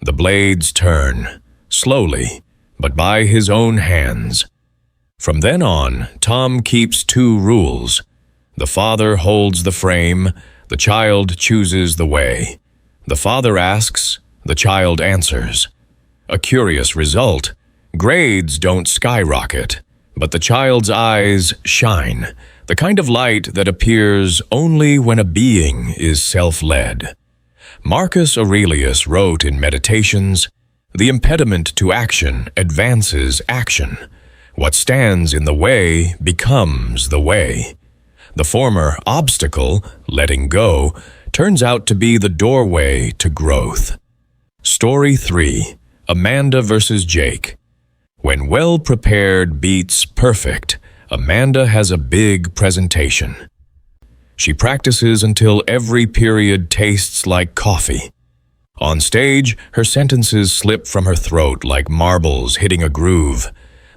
The blades turn, slowly, but by his own hands. From then on, Tom keeps 2 rules. The father holds the frame, the child chooses the way. The father asks, the child answers. A curious result. Grades don't skyrocket, but the child's eyes shine, the kind of light that appears only when a being is self-led. Marcus Aurelius wrote in Meditations, "The impediment to action advances action. What stands in the way becomes the way. The former obstacle, letting go, turns out to be the doorway to growth." Story 3. Amanda versus Jake. When well-prepared beats perfect, Amanda has a big presentation. She practices until every period tastes like coffee. On stage, her sentences slip from her throat like marbles hitting a groove.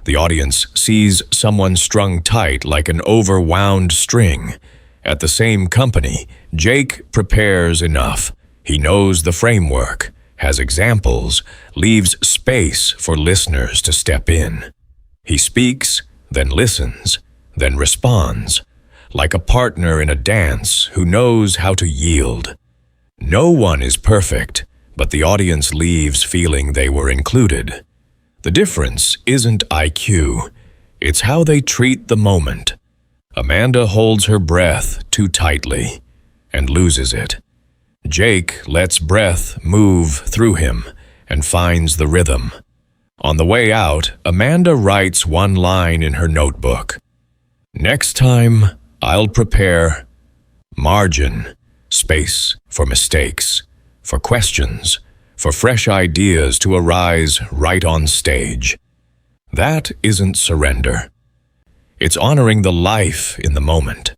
The audience sees someone strung tight like an overwound string. At the same company, Jake prepares enough. He knows the framework, has examples, leaves space for listeners to step in. He speaks, then listens, then responds, like a partner in a dance who knows how to yield. No one is perfect, but the audience leaves feeling they were included. The difference isn't IQ, it's how they treat the moment. Amanda holds her breath too tightly and loses it. Jake lets breath move through him and finds the rhythm. On the way out, Amanda writes one line in her notebook. "Next time, I'll prepare margin, space for mistakes, for questions, for fresh ideas to arise right on stage." That isn't surrender. It's honoring the life in the moment.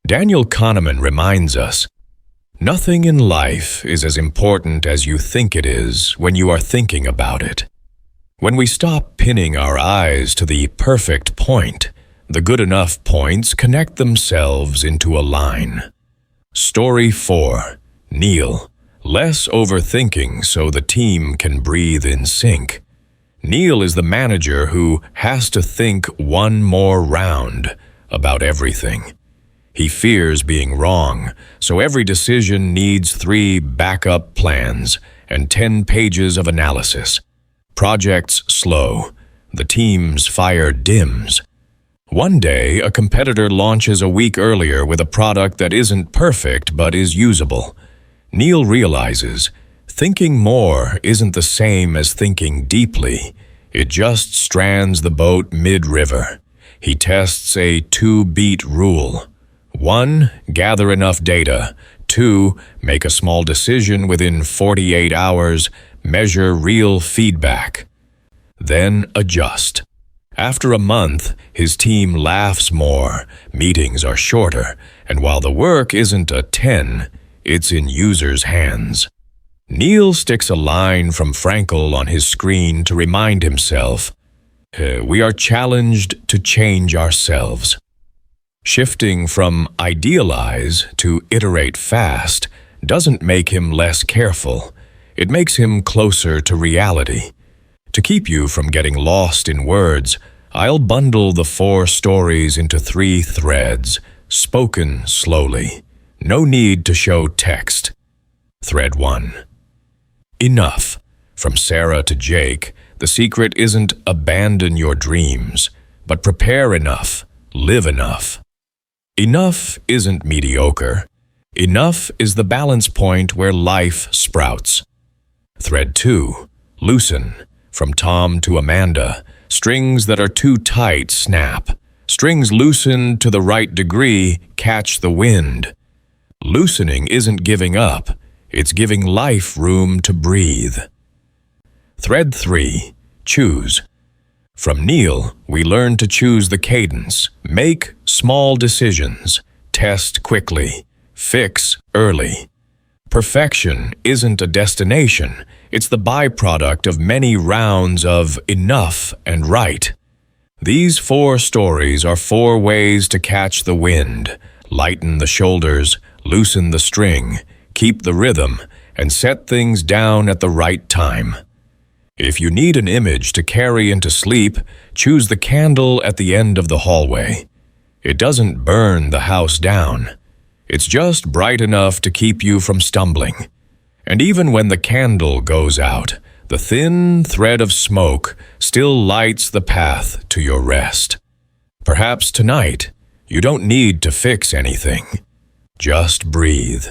Daniel Kahneman reminds us, "Nothing in life is as important as you think it is when you are thinking about it." When we stop pinning our eyes to the perfect point, the good enough points connect themselves into a line. Story 4. Neil. Less overthinking so the team can breathe in sync. Neil is the manager who has to think one more round about everything. He fears being wrong, so every decision needs 3 backup plans and 10 pages of analysis. Projects slow. The team's fire dims. One day, a competitor launches a week earlier with a product that isn't perfect but is usable. Neil realizes thinking more isn't the same as thinking deeply. It just strands the boat mid-river. He tests a 2-beat rule. 1. Gather enough data. 2. Make a small decision within 48 hours. Measure real feedback. Then adjust. After a month, his team laughs more, meetings are shorter, and while the work isn't a 10, it's in users' hands. Neil sticks a line from Frankel on his screen to remind himself, we are challenged to change ourselves. Shifting from idealize to iterate fast doesn't make him less careful. It makes him closer to reality. To keep you from getting lost in words, I'll bundle the 4 stories into 3 threads, spoken slowly. No need to show text. Thread 1. Enough. From Sarah to Jake, the secret isn't abandon your dreams, but prepare enough, live enough. Enough isn't mediocre. Enough is the balance point where life sprouts. Thread 2. Loosen. From Tom to Amanda, strings that are too tight snap. Strings loosened to the right degree catch the wind. Loosening isn't giving up, it's giving life room to breathe. Thread 3. Choose. From Neil, we learn to choose the cadence, make small decisions, test quickly, fix early. Perfection isn't a destination, it's the byproduct of many rounds of enough and right. These 4 stories are 4 ways to catch the wind, lighten the shoulders, loosen the string, keep the rhythm, and set things down at the right time. If you need an image to carry into sleep, choose the candle at the end of the hallway. It doesn't burn the house down. It's just bright enough to keep you from stumbling. And even when the candle goes out, the thin thread of smoke still lights the path to your rest. Perhaps tonight, you don't need to fix anything. Just breathe.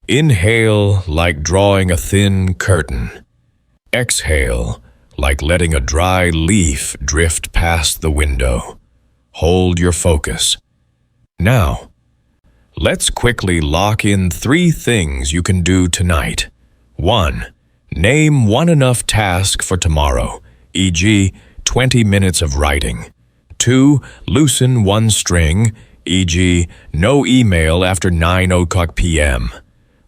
Inhale like drawing a thin curtain. Exhale like letting a dry leaf drift past the window. Hold your focus. Now, let's quickly lock in 3 things you can do tonight. 1. Name one enough task for tomorrow, e.g., 20 minutes of writing. 2. Loosen one string, e.g., no email after 9 p.m.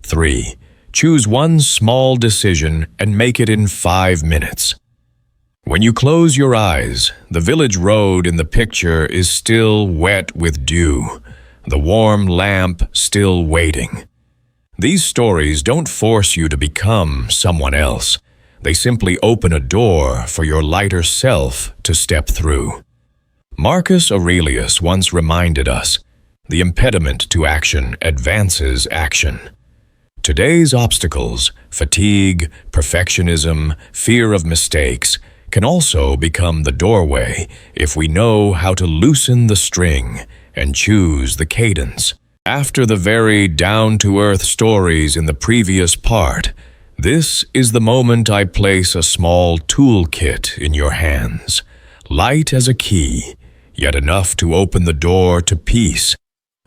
3. Choose one small decision and make it in 5 minutes. When you close your eyes, the village road in the picture is still wet with dew, the warm lamp still waiting. These stories don't force you to become someone else. They simply open a door for your lighter self to step through. Marcus Aurelius once reminded us, the impediment to action advances action. Today's obstacles, fatigue, perfectionism, fear of mistakes, can also become the doorway if we know how to loosen the string and choose the cadence. After the very down-to-earth stories in the previous part, this is the moment I place a small toolkit in your hands, light as a key, yet enough to open the door to peace.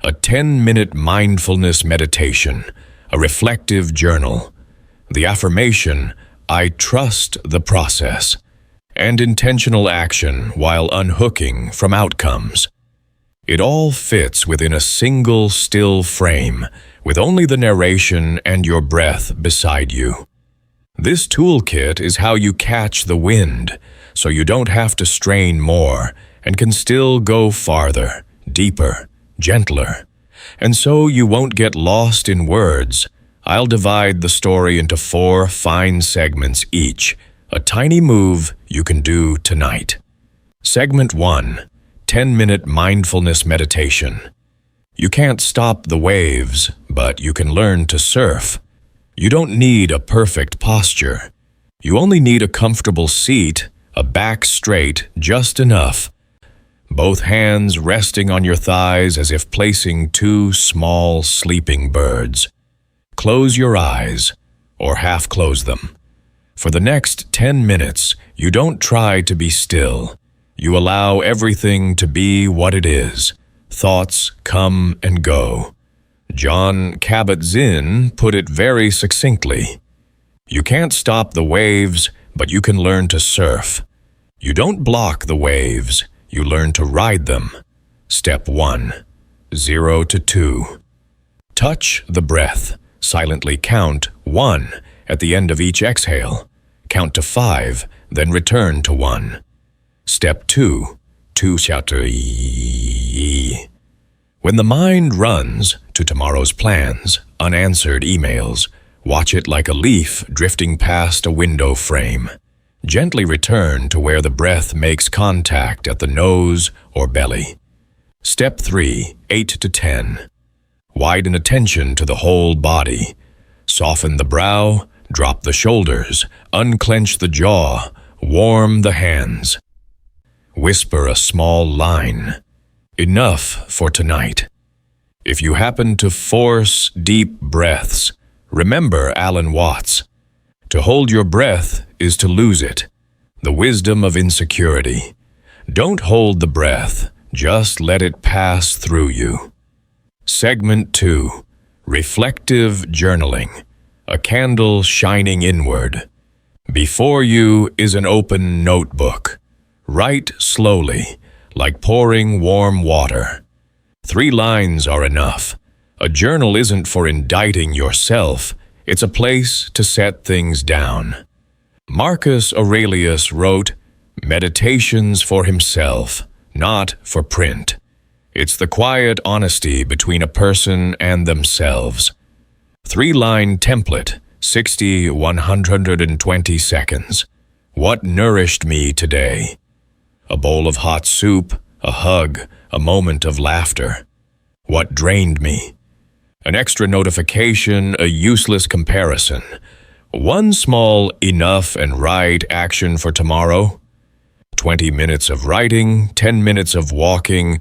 A 10-minute mindfulness meditation, a reflective journal, the affirmation, I trust the process, and intentional action while unhooking from outcomes. It all fits within a single still frame, with only the narration and your breath beside you. This toolkit is how you catch the wind, so you don't have to strain more and can still go farther, deeper, gentler. And so you won't get lost in words. I'll divide the story into 4 fine segments each, a tiny move you can do tonight. Segment 1. 10-minute mindfulness meditation. You can't stop the waves, but you can learn to surf. You don't need a perfect posture. You only need a comfortable seat, a back straight just enough. Both hands resting on your thighs as if placing 2 small sleeping birds. Close your eyes, or half close them. For the next 10 minutes, you don't try to be still. You allow everything to be what it is. Thoughts come and go. John Kabat-Zinn put it very succinctly. You can't stop the waves, but you can learn to surf. You don't block the waves, you learn to ride them. Step 1. 0 to 2. Touch the breath. Silently count 1 at the end of each exhale. Count to 5, then return to 1. Step 2. 2 shatteri. When the mind runs to tomorrow's plans, unanswered emails, watch it like a leaf drifting past a window frame. Gently return to where the breath makes contact at the nose or belly. Step 3. 8 to 10. Widen attention to the whole body. Soften the brow, drop the shoulders, unclench the jaw, warm the hands. Whisper a small line. Enough for tonight. If you happen to force deep breaths, remember Alan Watts. To hold your breath is to lose it. The wisdom of insecurity. Don't hold the breath, just let it pass through you. Segment 2. Reflective journaling. A candle shining inward. Before you is an open notebook. Write slowly, like pouring warm water. 3 lines are enough. A journal isn't for indicting yourself, it's a place to set things down. Marcus Aurelius wrote, "Meditations for himself, not for print." It's the quiet honesty between a person and themselves. 3-line template, 60, 120 seconds. What nourished me today? A bowl of hot soup, a hug, a moment of laughter. What drained me? An extra notification, a useless comparison. One small enough and right action for tomorrow. 20 minutes of writing, 10 minutes of walking.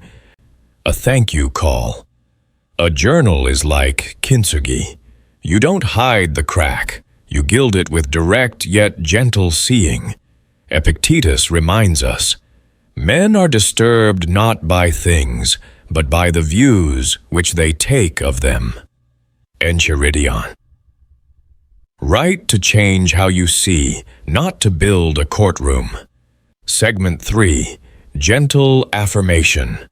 A thank you call. A journal is like kintsugi. You don't hide the crack. You gild it with direct yet gentle seeing. Epictetus reminds us, men are disturbed not by things, but by the views which they take of them. Enchiridion. Write to change how you see, not to build a courtroom. Segment 3. Gentle affirmation.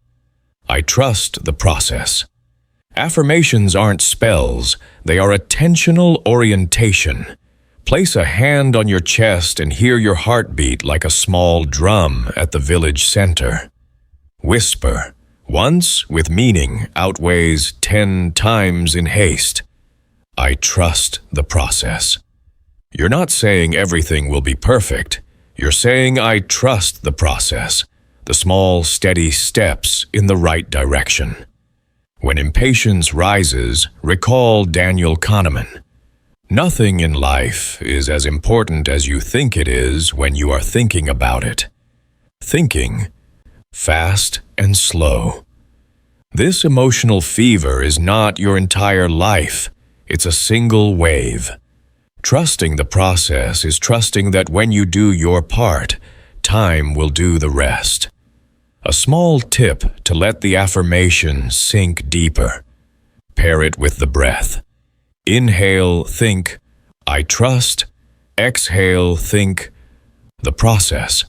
I trust the process. Affirmations aren't spells, they are attentional orientation. Place a hand on your chest and hear your heartbeat like a small drum at the village center. Whisper, once with meaning outweighs 10 times in haste. I trust the process. You're not saying everything will be perfect. You're saying I trust the process, the small, steady steps in the right direction. When impatience rises, recall Daniel Kahneman. Nothing in life is as important as you think it is when you are thinking about it. Thinking, fast and slow. This emotional fever is not your entire life. It's a single wave. Trusting the process is trusting that when you do your part, time will do the rest. A small tip to let the affirmation sink deeper. Pair it with the breath. Inhale, think, I trust. Exhale, think, the process.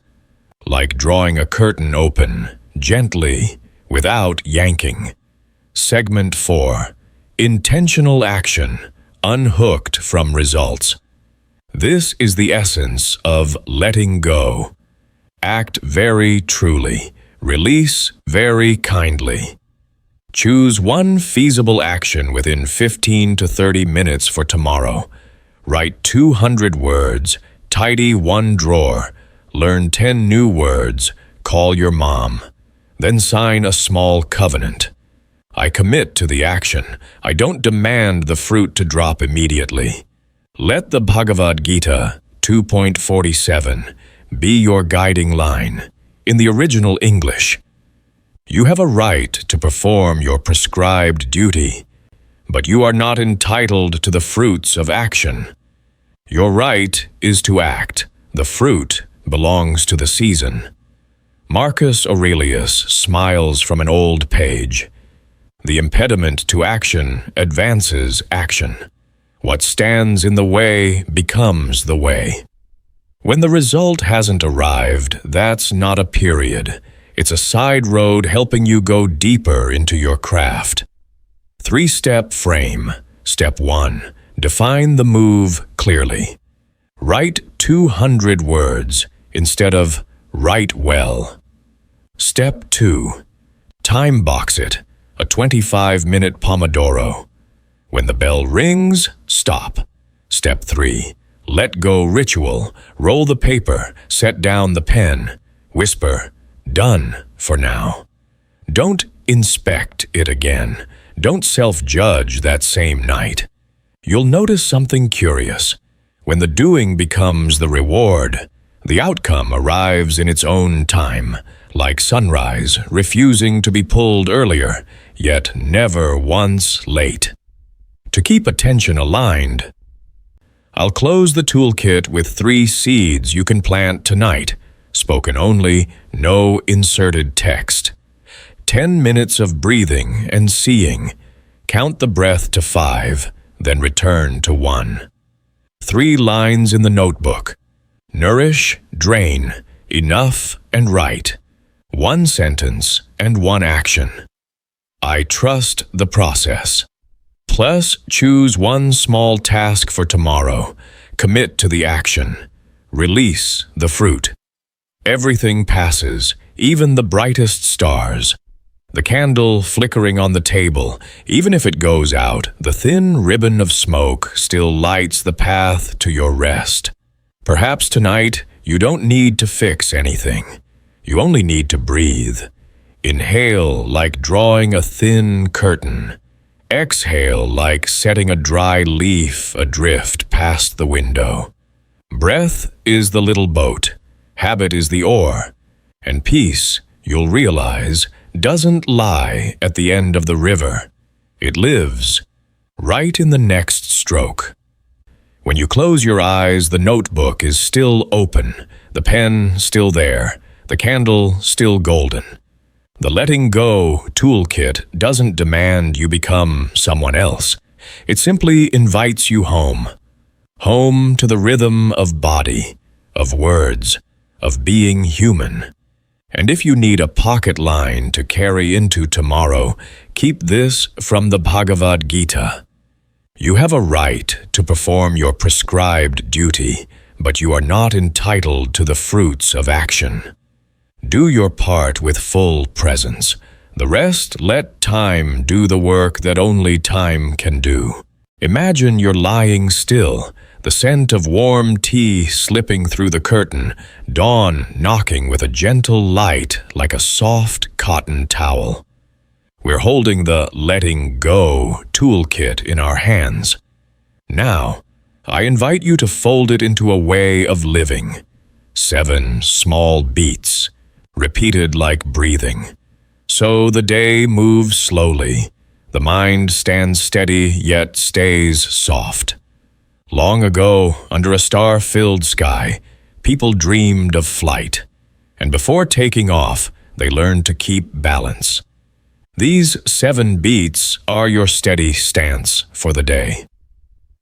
Like drawing a curtain open, gently, without yanking. Segment 4. Intentional action, unhooked from results. This is the essence of letting go. Act very truly. Release very kindly. Choose one feasible action within 15 to 30 minutes for tomorrow. Write 200 words, tidy one drawer, learn 10 new words, call your mom. Then sign a small covenant. I commit to the action. I don't demand the fruit to drop immediately. Let the Bhagavad Gita 2.47 be your guiding line. In the original English, you have a right to perform your prescribed duty, but you are not entitled to the fruits of action. Your right is to act. The fruit belongs to the season. Marcus Aurelius smiles from an old page. The impediment to action advances action. What stands in the way becomes the way. When the result hasn't arrived, that's not a period. It's a side road helping you go deeper into your craft. 3-step frame. Step 1. Define the move clearly. Write 200 words instead of write well. Step 2. Time box it. A 25-minute Pomodoro. When the bell rings, stop. Step 3. Let go ritual. Roll the paper. Set down the pen. Whisper, done for now. Don't inspect it again. Don't self-judge that same night. You'll notice something curious. When the doing becomes the reward, the outcome arrives in its own time, like sunrise, refusing to be pulled earlier, yet never once late. To keep attention aligned, I'll close the toolkit with 3 seeds you can plant tonight. Spoken only, no inserted text. 10 minutes of breathing and seeing. Count the breath to 5, then return to 1. 3 lines in the notebook. Nourish, drain, enough and right. 1 sentence and 1 action. I trust the process. Plus, choose 1 small task for tomorrow. Commit to the action. Release the fruit. Everything passes, even the brightest stars. The candle flickering on the table, even if it goes out, the thin ribbon of smoke still lights the path to your rest. Perhaps tonight, you don't need to fix anything. You only need to breathe. Inhale like drawing a thin curtain. Exhale like setting a dry leaf adrift past the window. Breath is the little boat. Habit is the oar. And peace, you'll realize, doesn't lie at the end of the river. It lives Write in the next stroke. When you close your eyes, the notebook is still open, the pen still there, the candle still golden. The letting go toolkit doesn't demand you become someone else. It simply invites you home. Home to the rhythm of body, of words, of being human. And if you need a pocket line to carry into tomorrow, keep this from the Bhagavad Gita. You have a right to perform your prescribed duty, but you are not entitled to the fruits of action. Do your part with full presence. The rest, let time do the work that only time can do. Imagine you're lying still, the scent of warm tea slipping through the curtain, dawn knocking with a gentle light like a soft cotton towel. We're holding the letting go toolkit in our hands. Now, I invite you to fold it into a way of living. 7 small beats, repeated like breathing. So the day moves slowly. The mind stands steady yet stays soft. Long ago, under a star-filled sky, people dreamed of flight. And before taking off, they learned to keep balance. These 7 beats are your steady stance for the day.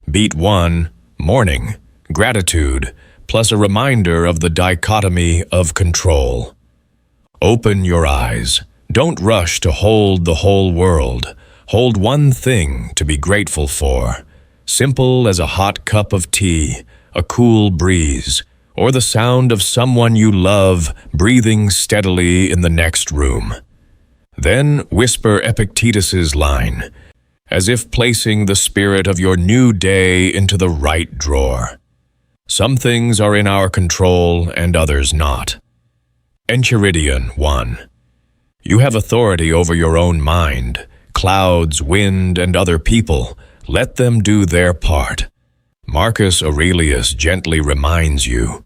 Beat 1, morning, gratitude, plus a reminder of the dichotomy of control. Open your eyes. Don't rush to hold the whole world. Hold one thing to be grateful for. Simple as a hot cup of tea, a cool breeze, or the sound of someone you love breathing steadily in the next room. Then whisper Epictetus's line, as if placing the spirit of your new day into the right drawer. Some things are in our control and others not. Enchiridion 1. You have authority over your own mind. Clouds, wind, and other people, let them do their part. Marcus Aurelius gently reminds you.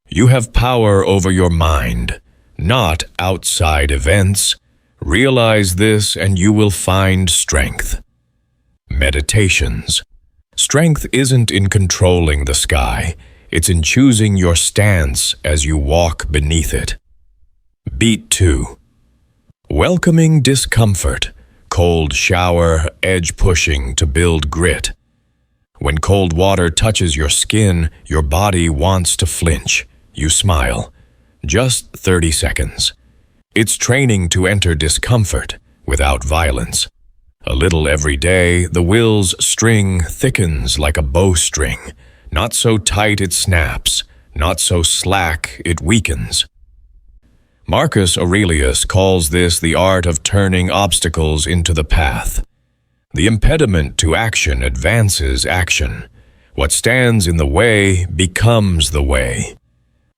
You have power over your mind, not outside events. Realize this and you will find strength. Meditations. Strength isn't in controlling the sky. It's in choosing your stance as you walk beneath it. Beat 2. Welcoming discomfort. Cold shower, edge pushing to build grit. When cold water touches your skin, your body wants to flinch. You smile. Just 30 seconds. It's training to enter discomfort without violence. A little every day, the will's string thickens like a bowstring. Not so tight it snaps, not so slack it weakens. Marcus Aurelius calls this the art of turning obstacles into the path. The impediment to action advances action. What stands in the way becomes the way.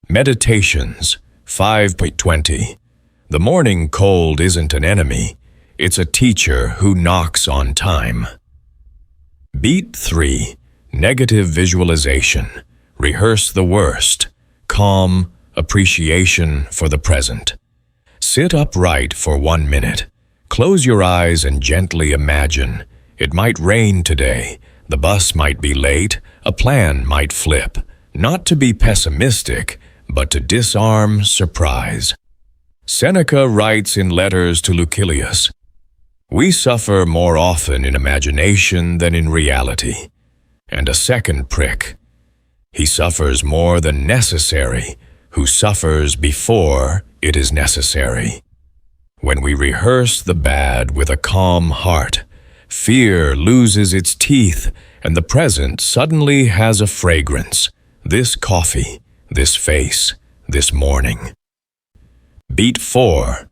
Meditations 5.20. The morning cold isn't an enemy. It's a teacher who knocks on time. Beat 3. Negative visualization. Rehearse the worst. Calm. Appreciation for the present. Sit upright for 1 minute. Close your eyes and gently imagine. It might rain today. The bus might be late. A plan might flip. Not to be pessimistic, but to disarm surprise. Seneca writes in letters to Lucilius, "We suffer more often in imagination than in reality." And a second prick. He suffers more than necessary, who suffers before it is necessary. When we rehearse the bad with a calm heart, fear loses its teeth and the present suddenly has a fragrance. This coffee, this face, this morning. Beat 4.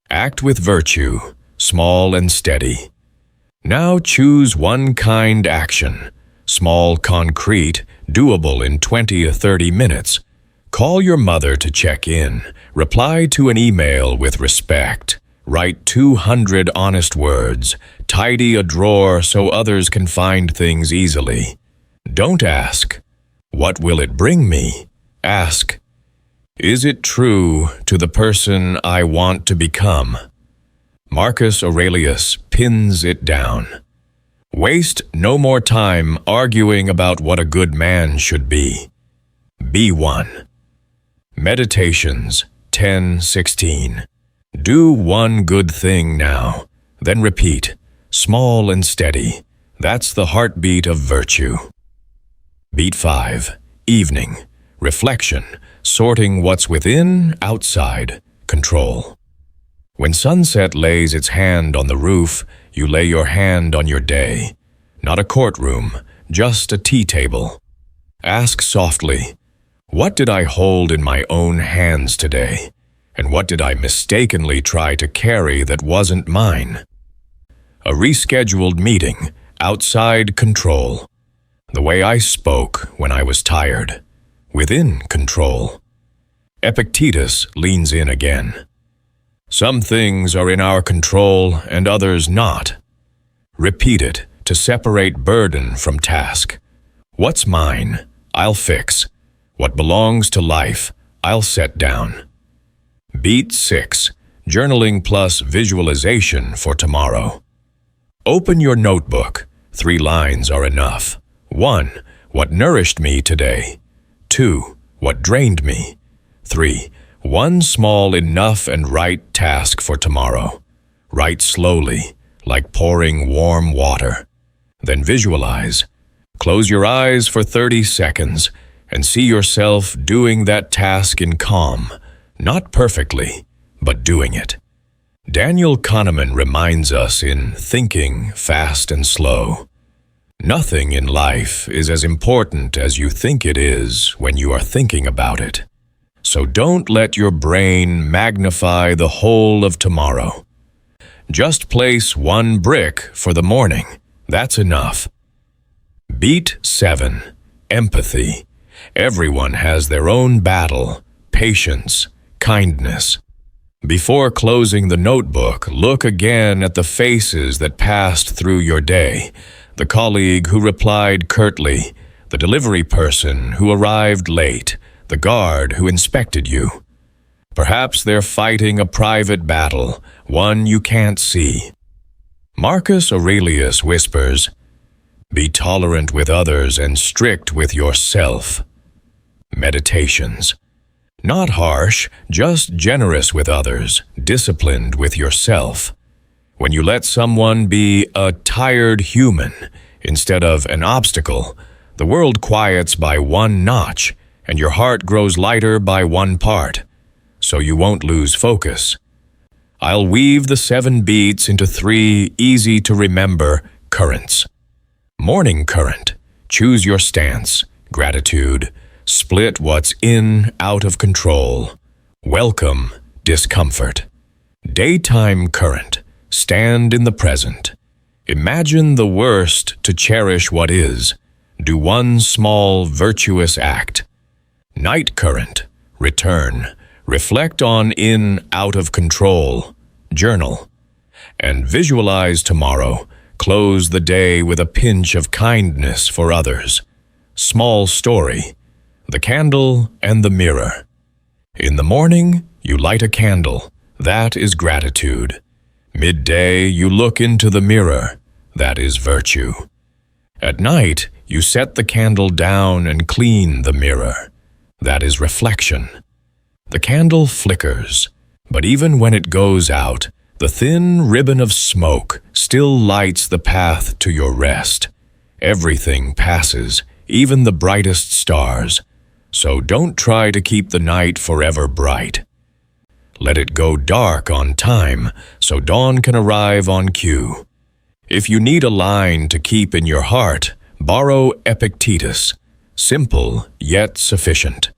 Act with virtue, small and steady. Now choose one kind action, small, concrete, doable in 20 or 30 minutes. Call your mother to check in. Reply to an email with respect. Write 200 honest words. Tidy a drawer so others can find things easily. Don't ask, "What will it bring me?" Ask, "Is it true to the person I want to become?" Marcus Aurelius pins it down. Waste no more time arguing about what a good man should be. Be one. Meditations 10:16. Do one good thing now, then repeat, small and steady. That's the heartbeat of virtue. Beat 5. Evening. Reflection, sorting what's within, outside, control. When sunset lays its hand on the roof, you lay your hand on your day. Not a courtroom, just a tea table. Ask softly, what did I hold in my own hands today? And what did I mistakenly try to carry that wasn't mine? A rescheduled meeting, outside control. The way I spoke when I was tired, within control. Epictetus leans in again. Some things are in our control and others not. Repeat it to separate burden from task. What's mine, I'll fix. What belongs to life, I'll set down. Beat 6. Journaling plus visualization for tomorrow. Open your notebook. 3 lines are enough. 1. What nourished me today? 2. What drained me? 3. One small enough and right task for tomorrow. Write slowly, like pouring warm water. Then visualize. Close your eyes for 30 seconds and see yourself doing that task in calm. Not perfectly, but doing it. Daniel Kahneman reminds us in Thinking Fast and Slow, nothing in life is as important as you think it is when you are thinking about it. So don't let your brain magnify the whole of tomorrow. Just place 1 brick for the morning. That's enough. Beat 7. Empathy. Everyone has their own battle, patience, kindness. Before closing the notebook, look again at the faces that passed through your day. The colleague who replied curtly, the delivery person who arrived late, the guard who inspected you. Perhaps they're fighting a private battle, one you can't see. Marcus Aurelius whispers, "Be tolerant with others and strict with yourself." Meditations. Not harsh, just generous with others, disciplined with yourself. When you let someone be a tired human instead of an obstacle, the world quiets by 1 notch, and your heart grows lighter by 1 part, so you won't lose focus. I'll weave the 7 beats into 3 easy-to-remember currents. Morning current. Choose your stance. Gratitude. Split what's in, out of control. Welcome discomfort. Daytime current. Stand in the present. Imagine the worst to cherish what is. Do 1 small virtuous act. Night current. Return. Reflect on in, out of control. Journal. And visualize tomorrow. Close the day with a pinch of kindness for others. Small story. The candle and the mirror. In the morning, you light a candle. That is gratitude. Midday, you look into the mirror. That is virtue. At night, you set the candle down and clean the mirror. That is reflection. The candle flickers, but even when it goes out, the thin ribbon of smoke still lights the path to your rest. Everything passes, even the brightest stars. So don't try to keep the night forever bright. Let it go dark on time, so dawn can arrive on cue. If you need a line to keep in your heart, borrow Epictetus. Simple, yet sufficient.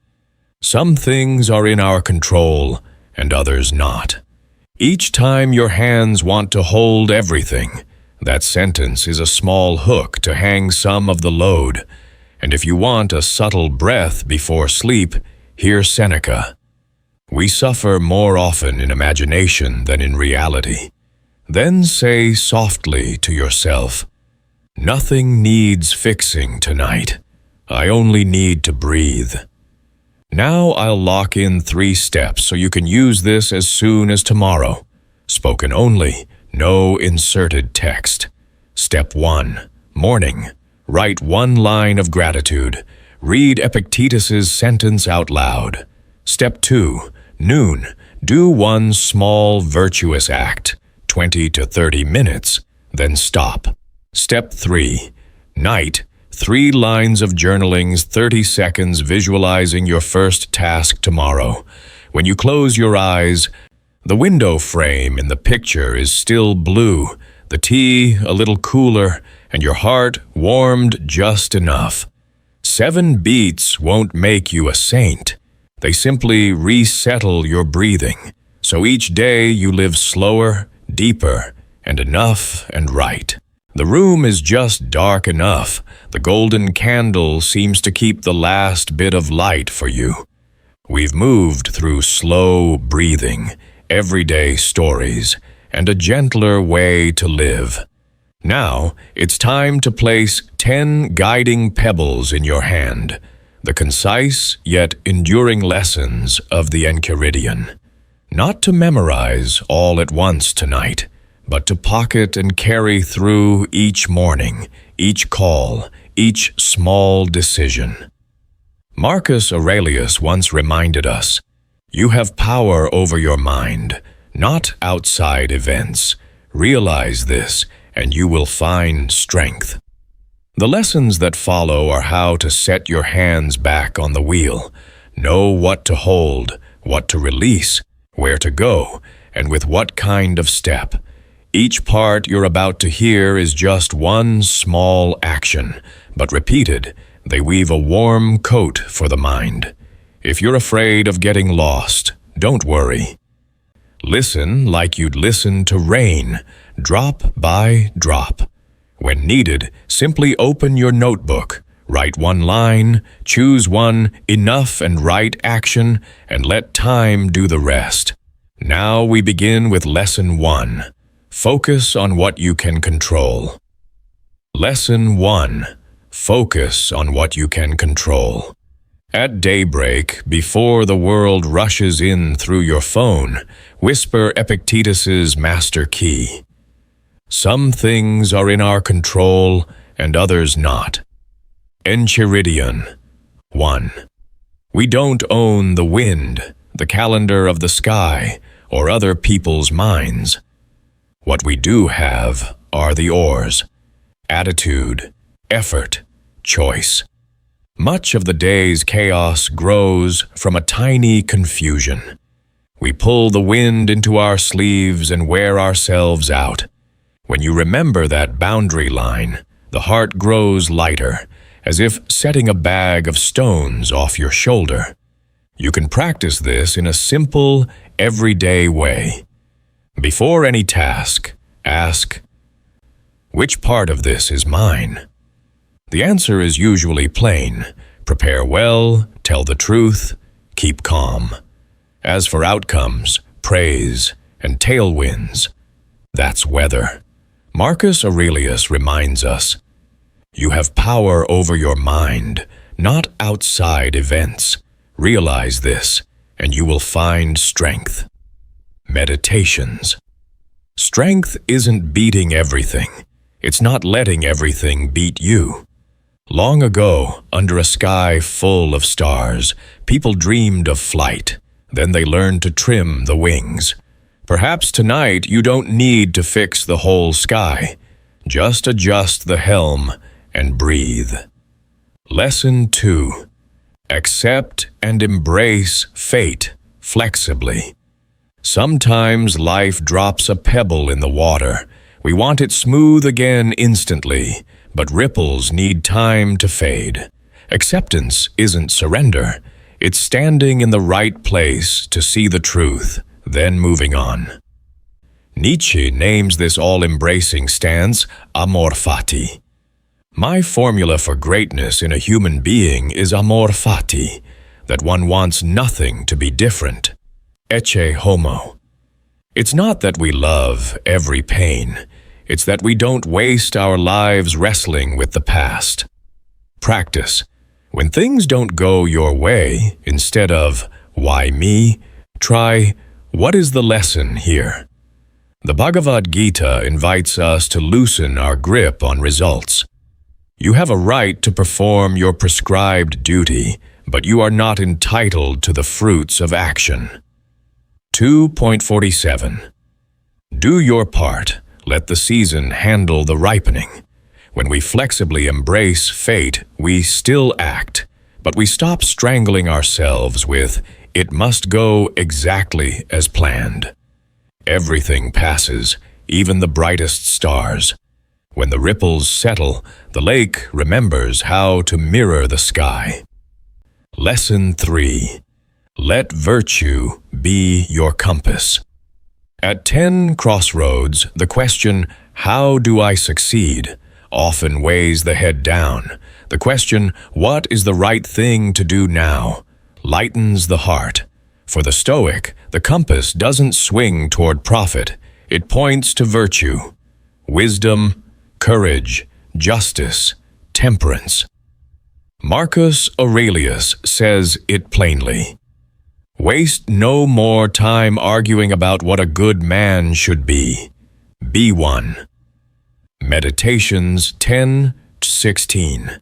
Some things are in our control, and others not. Each time your hands want to hold everything, that sentence is a small hook to hang some of the load. And if you want a subtle breath before sleep, hear Seneca. We suffer more often in imagination than in reality. Then say softly to yourself, "Nothing needs fixing tonight. I only need to breathe." Now I'll lock in 3 steps so you can use this as soon as tomorrow. Spoken only, no inserted text. Step 1. Morning. Write one line of gratitude. Read Epictetus's sentence out loud. Step 2. Noon. Do one small virtuous act, 20 to 30 minutes, then stop. Step 3. Night. 3 lines of journalings, 30 seconds visualizing your first task tomorrow. When you close your eyes, the window frame in the picture is still blue, the tea a little cooler, and your heart warmed just enough. 7 beats won't make you a saint. They simply resettle your breathing, so each day you live slower, deeper, and enough and right. The room is just dark enough. The golden candle seems to keep the last bit of light for you. We've moved through slow breathing, everyday stories, and a gentler way to live. Now, it's time to place 10 guiding pebbles in your hand, the concise yet enduring lessons of the Enchiridion. Not to memorize all at once tonight, but to pocket and carry through each morning, each call, each small decision. Marcus Aurelius once reminded us, "You have power over your mind, not outside events. Realize this, and you will find strength." The lessons that follow are how to set your hands back on the wheel, know what to hold, what to release, where to go, and with what kind of step. Each part you're about to hear is just one small action, but repeated, they weave a warm coat for the mind. If you're afraid of getting lost, don't worry. Listen like you'd listen to rain, drop by drop. When needed, simply open your notebook, write one line, choose one enough and right action, and let time do the rest. Now we begin with Lesson 1. Focus on what you can control. Lesson 1. Focus on what you can control. At daybreak, before the world rushes in through your phone, whisper Epictetus's master key. Some things are in our control and others not. Enchiridion. 1. We don't own the wind, the calendar of the sky, or other people's minds. What we do have are the oars, attitude, effort, choice. Much of the day's chaos grows from a tiny confusion. We pull the wind into our sleeves and wear ourselves out. When you remember that boundary line, the heart grows lighter, as if setting a bag of stones off your shoulder. You can practice this in a simple, everyday way. Before any task, ask, which part of this is mine? The answer is usually plain. Prepare well, tell the truth, keep calm. As for outcomes, praise, and tailwinds, that's weather. Marcus Aurelius reminds us, you have power over your mind, not outside events. Realize this, and you will find strength. Meditations. Strength isn't beating everything. It's not letting everything beat you. Long ago, under a sky full of stars, people dreamed of flight. Then they learned to trim the wings. Perhaps tonight you don't need to fix the whole sky. Just adjust the helm and breathe. Lesson 2. Accept and embrace fate flexibly. Sometimes life drops a pebble in the water. We want it smooth again instantly, but ripples need time to fade. Acceptance isn't surrender. It's standing in the right place to see the truth, then moving on. Nietzsche names this all-embracing stance amor fati. My formula for greatness in a human being is amor fati, that one wants nothing to be different. Ecce homo. It's not that we love every pain. It's that we don't waste our lives wrestling with the past. Practice. When things don't go your way, instead of, why me? Try, what is the lesson here? The Bhagavad Gita invites us to loosen our grip on results. You have a right to perform your prescribed duty, but you are not entitled to the fruits of action. 2.47. Do your part. Let the season handle the ripening. When we flexibly embrace fate, we still act, but we stop strangling ourselves with, "It must go exactly as planned." Everything passes, even the brightest stars. When the ripples settle, the lake remembers how to mirror the sky. Lesson 3. Let virtue be your compass. At 10 crossroads, the question, "How do I succeed?" often weighs the head down. The question, "What is the right thing to do now?" lightens the heart. For the Stoic, the compass doesn't swing toward profit. It points to virtue, wisdom, courage, justice, temperance. Marcus Aurelius says it plainly. Waste no more time arguing about what a good man should be. Be one. Meditations 10-16.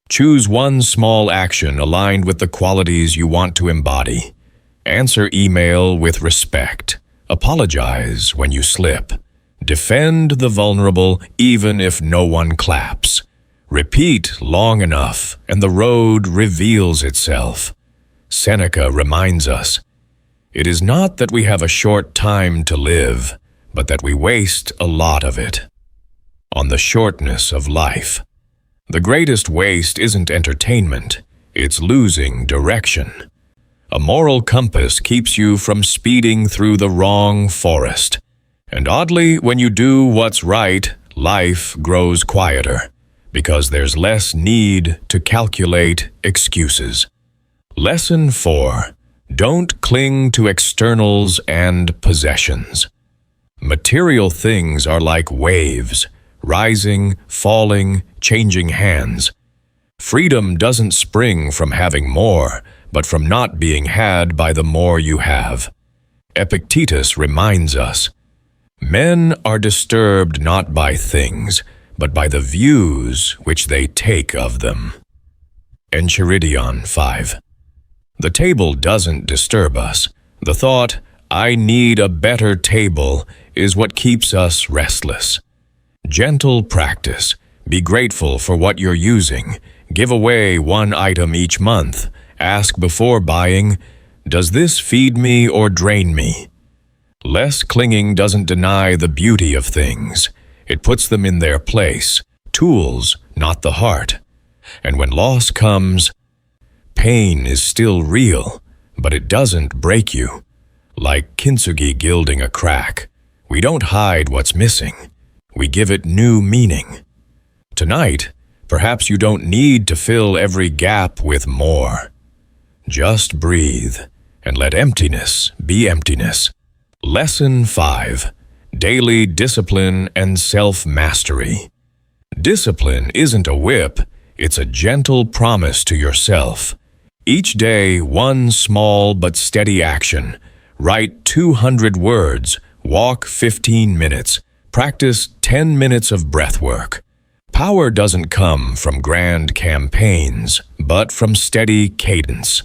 Choose one small action aligned with the qualities you want to embody. Answer email with respect. Apologize when you slip. Defend the vulnerable even if no one claps. Repeat long enough and the road reveals itself. Seneca reminds us, "It is not that we have a short time to live, but that we waste a lot of it." On the shortness of life. The greatest waste isn't entertainment, it's losing direction. A moral compass keeps you from speeding through the wrong forest. And oddly, when you do what's right, life grows quieter, because there's less need to calculate excuses. Lesson 4. Don't cling to externals and possessions. Material things are like waves, rising, falling, changing hands. Freedom doesn't spring from having more, but from not being had by the more you have. Epictetus reminds us, "Men are disturbed not by things, but by the views which they take of them." Enchiridion 5. The table doesn't disturb us. The thought, "I need a better table," is what keeps us restless. Gentle practice. Be grateful for what you're using. Give away one item each month. Ask before buying, "Does this feed me or drain me?" Less clinging doesn't deny the beauty of things. It puts them in their place. Tools, not the heart. And when loss comes, pain is still real, but it doesn't break you. Like kintsugi gilding a crack. We don't hide what's missing. We give it new meaning. Tonight, perhaps you don't need to fill every gap with more. Just breathe and let emptiness be emptiness. Lesson 5. Daily discipline and self-mastery. Discipline isn't a whip, it's a gentle promise to yourself. Each day, one small but steady action. Write 200 words, walk 15 minutes, practice 10 minutes of breath work. Power doesn't come from grand campaigns, but from steady cadence.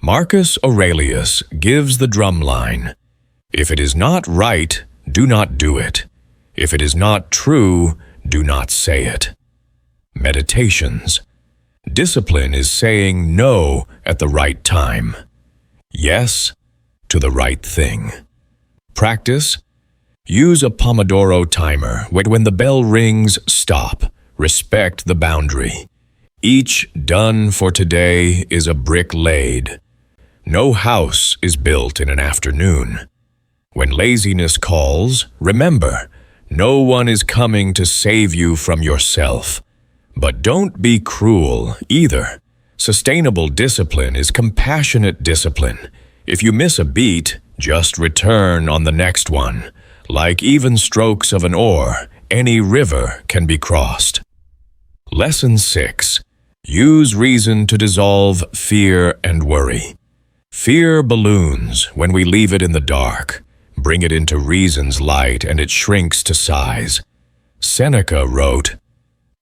Marcus Aurelius gives the drumline. If it is not right, do not do it. If it is not true, do not say it. Meditations. Discipline is saying no at the right time. Yes to the right thing. Practice. Use a Pomodoro timer. When the bell rings, stop. Respect the boundary. Each done for today is a brick laid. No house is built in an afternoon. When laziness calls, remember, no one is coming to save you from yourself. But don't be cruel either. Sustainable discipline is compassionate discipline. If you miss a beat, just return on the next one. Like even strokes of an oar, any river can be crossed. Lesson 6. Use reason to dissolve fear and worry. Fear balloons when we leave it in the dark. Bring it into reason's light and it shrinks to size. Seneca wrote,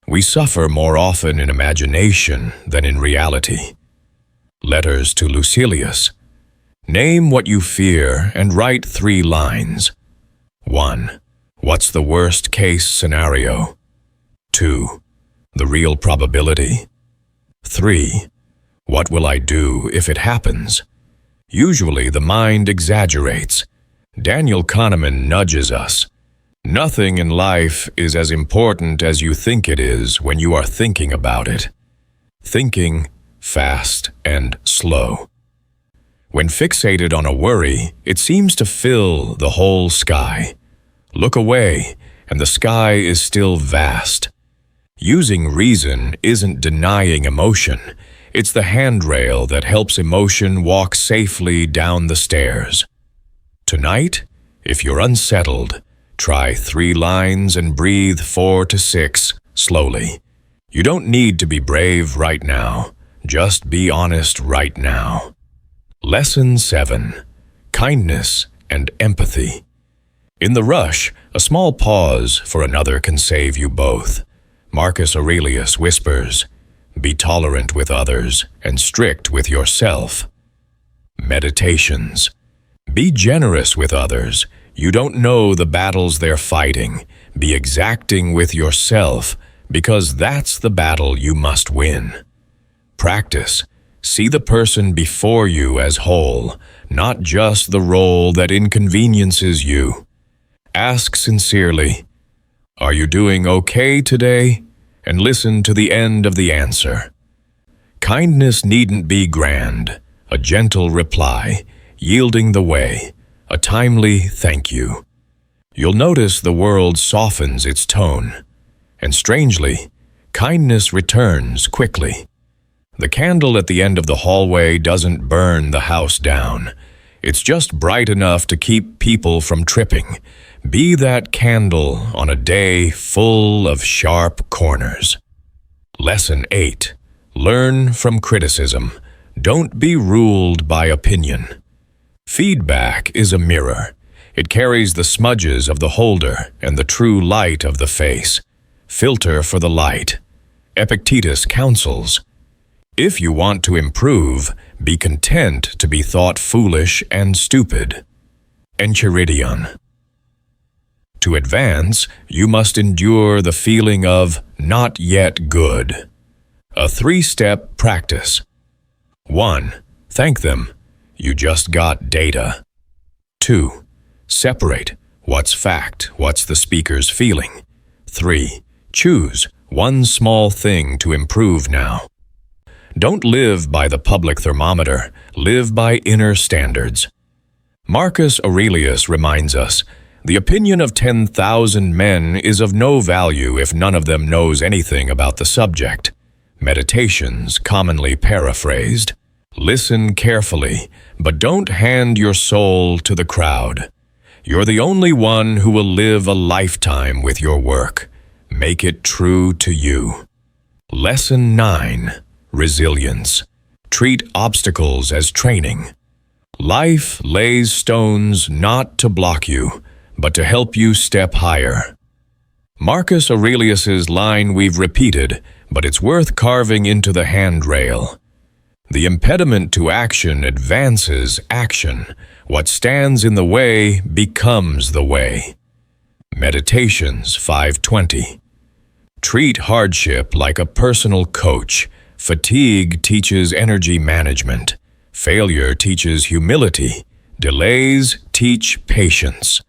"We suffer more often in imagination than in reality." Letters to Lucilius. Name what you fear and write 3 lines. 1. What's the worst case scenario? 2. The real probability. 3. What will I do if it happens? Usually the mind exaggerates. Daniel Kahneman nudges us. Nothing in life is as important as you think it is when you are thinking about it. Thinking, fast and slow. When fixated on a worry, it seems to fill the whole sky. Look away, and the sky is still vast. Using reason isn't denying emotion. It's the handrail that helps emotion walk safely down the stairs. Tonight, if you're unsettled, try 3 lines and breathe 4 to 6 slowly. You don't need to be brave right now. Just be honest right now. Lesson 7. Kindness and empathy. In the rush, a small pause for another can save you both. Marcus Aurelius whispers, "Be tolerant with others and strict with yourself." Meditations. Be generous with others. You don't know the battles they're fighting. Be exacting with yourself, because that's the battle you must win. Practice. See the person before you as whole, not just the role that inconveniences you. Ask sincerely, "Are you doing okay today?" and listen to the end of the answer. Kindness needn't be grand. A gentle reply, yielding the way, a timely thank you. You'll notice the world softens its tone. And strangely, kindness returns quickly. The candle at the end of the hallway doesn't burn the house down. It's just bright enough to keep people from tripping. Be that candle on a day full of sharp corners. Lesson 8. Learn from criticism. Don't be ruled by opinion. Feedback is a mirror. It carries the smudges of the holder and the true light of the face. Filter for the light. Epictetus counsels, "If you want to improve, be content to be thought foolish and stupid." Enchiridion. To advance, you must endure the feeling of not yet good. A 3-step practice. 1. Thank them. You just got data. 2. Separate. What's fact? What's the speaker's feeling? 3. Choose one small thing to improve now. Don't live by the public thermometer. Live by inner standards. Marcus Aurelius reminds us, "The opinion of 10,000 men is of no value if none of them knows anything about the subject." Meditations, commonly paraphrased. Listen carefully, but don't hand your soul to the crowd. You're the only one who will live a lifetime with your work. Make it true to you. Lesson 9. Resilience. Treat obstacles as training. Life lays stones not to block you, but to help you step higher. Marcus Aurelius's line we've repeated, but it's worth carving into the handrail. The impediment to action advances action. What stands in the way becomes the way. Meditations 5:20. Treat hardship like a personal coach. Fatigue teaches energy management. Failure teaches humility. Delays teach patience.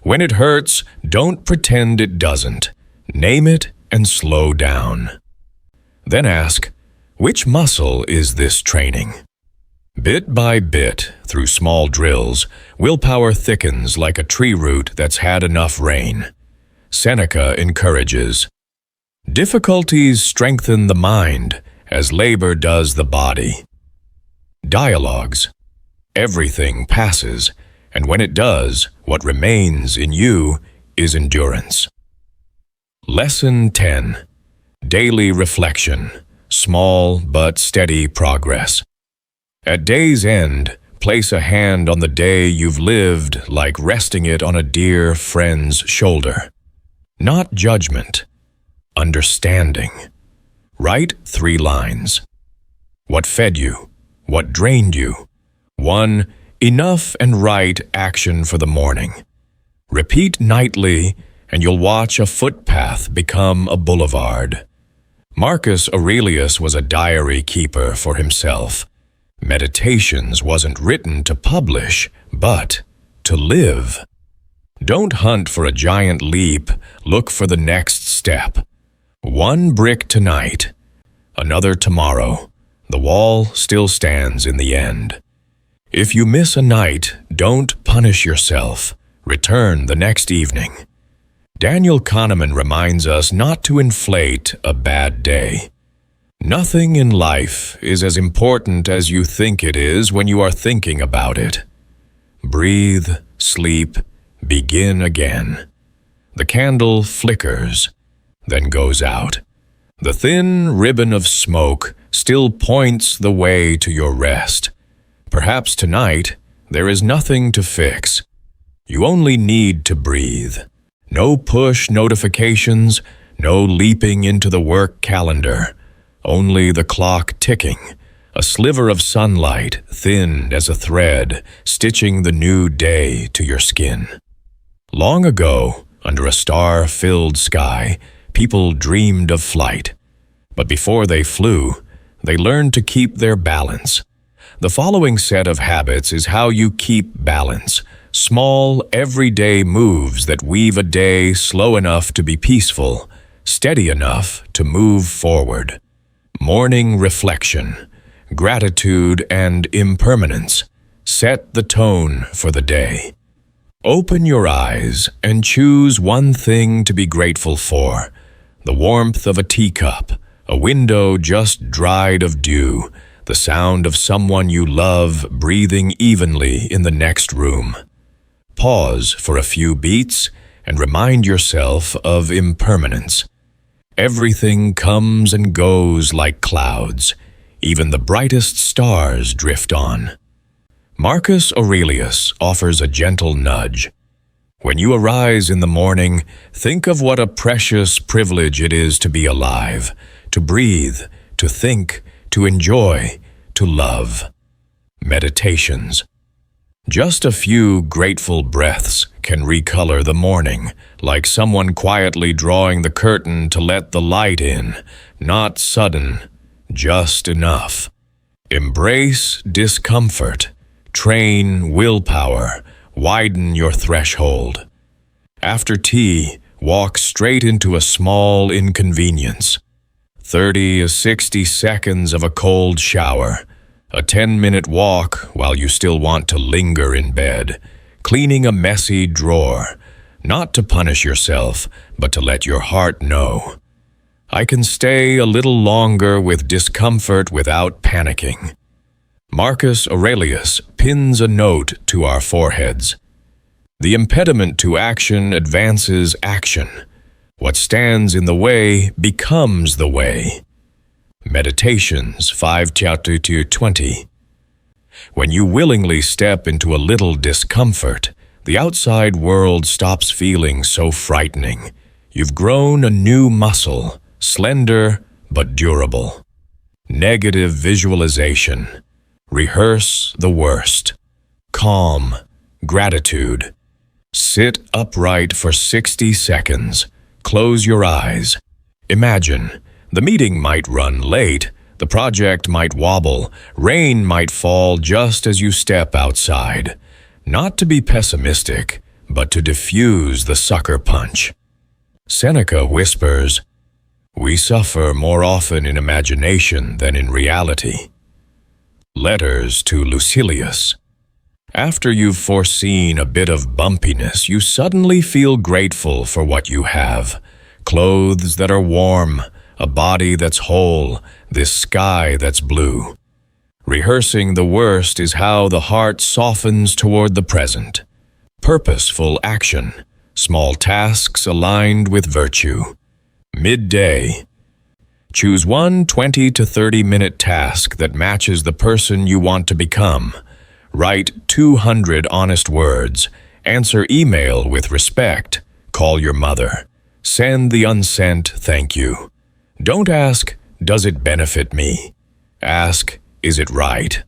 When it hurts, don't pretend it doesn't. Name it and slow down. Then ask, which muscle is this training? Bit by bit, through small drills, willpower thickens like a tree root that's had enough rain. Seneca encourages, difficulties strengthen the mind as labor does the body. Dialogues. Everything passes, and when it does, what remains in you is endurance. Lesson 10. Daily reflection. Small but steady progress. At day's end, Place a hand on the day you've lived like resting it on a dear friend's shoulder. Not judgment, understanding. Write 3 lines. What fed you? What drained you? 1. Enough and right action for the morning. Repeat nightly, and you'll watch a footpath become a boulevard. Marcus Aurelius was a diary keeper for himself. Meditations wasn't written to publish, but to live. Don't hunt for a giant leap, look for the next step. 1 brick tonight, another tomorrow. The wall still stands in the end. If you miss a night, don't punish yourself. Return the next evening. Daniel Kahneman reminds us not to inflate a bad day. Nothing in life is as important as you think it is when you are thinking about it. Breathe, sleep, begin again. The candle flickers, then goes out. The thin ribbon of smoke still points the way to your rest. Perhaps tonight there is nothing to fix. You only need to breathe. No push notifications, no leaping into the work calendar. Only the clock ticking, a sliver of sunlight thinned as a thread, stitching the new day to your skin. Long ago, under a star-filled sky, people dreamed of flight. But before they flew, they learned to keep their balance. The following set of habits is how you keep balance. Small, everyday moves that weave a day slow enough to be peaceful, steady enough to move forward. Morning reflection, gratitude and impermanence set the tone for the day. Open your eyes and choose one thing to be grateful for. The warmth of a teacup, a window just dried of dew, the sound of someone you love breathing evenly in the next room. Pause for a few beats and remind yourself of impermanence. Everything comes and goes like clouds. Even the brightest stars drift on. Marcus Aurelius offers a gentle nudge. When you arise in the morning, think of what a precious privilege it is to be alive, to breathe, to think, to enjoy, to love. Meditations. Just a few grateful breaths can recolor the morning, like someone quietly drawing the curtain to let the light in, not sudden, just enough. Embrace discomfort, train willpower, widen your threshold. After tea, walk straight into a small inconvenience. 30 to 60 seconds of a cold shower. A 10-minute walk while you still want to linger in bed, cleaning a messy drawer, not to punish yourself, but to let your heart know. I can stay a little longer with discomfort without panicking. Marcus Aurelius pins a note to our foreheads. The impediment to action advances action. What stands in the way becomes the way. Meditations 5:20. When you willingly step into a little discomfort, the outside world stops feeling so frightening. You've grown a new muscle, slender but durable. Negative visualization. Rehearse the worst. Calm. Gratitude. Sit upright for 60 seconds. Close your eyes. Imagine. The meeting might run late, the project might wobble, rain might fall just as you step outside. Not to be pessimistic, but to diffuse the sucker punch. Seneca whispers, "We suffer more often in imagination than in reality." Letters to Lucilius. After you've foreseen a bit of bumpiness, you suddenly feel grateful for what you have. Clothes that are warm, a body that's whole, this sky that's blue. Rehearsing the worst is how the heart softens toward the present. Purposeful action, small tasks aligned with virtue. Midday. Choose one 20 to 30-minute task that matches the person you want to become. Write 200 honest words. Answer email with respect. Call your mother. Send the unsent thank you. Don't ask, does it benefit me? Ask, is it right?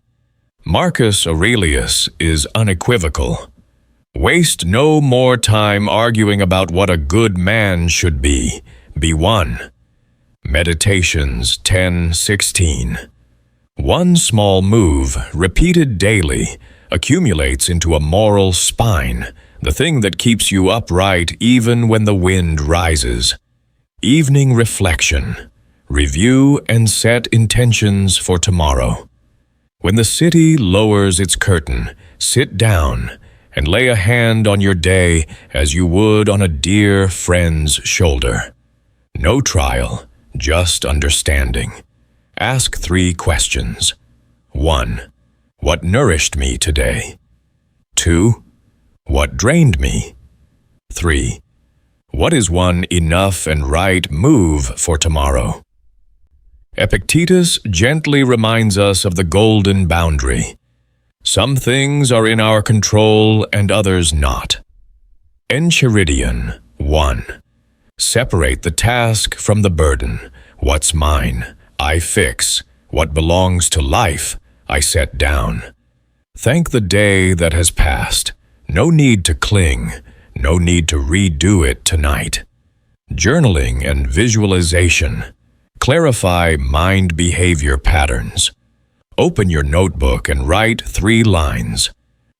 Marcus Aurelius is unequivocal. Waste no more time arguing about what a good man should be. Be one. Meditations 10:16. One small move, repeated daily, accumulates into a moral spine, the thing that keeps you upright even when the wind rises. Evening reflection. Review and set intentions for tomorrow. When the city lowers its curtain, sit down and lay a hand on your day as you would on a dear friend's shoulder. No trial, just understanding. Ask 3 questions. 1. What nourished me today? 2. What drained me? 3. What is one enough and right move for tomorrow? Epictetus gently reminds us of the golden boundary. Some things are in our control and others not. Enchiridion 1. Separate the task from the burden. What's mine, I fix. What belongs to life, I set down. Thank the day that has passed. No need to cling. No need to redo it tonight. Journaling and visualization. Clarify mind behavior patterns. Open your notebook and write 3 lines.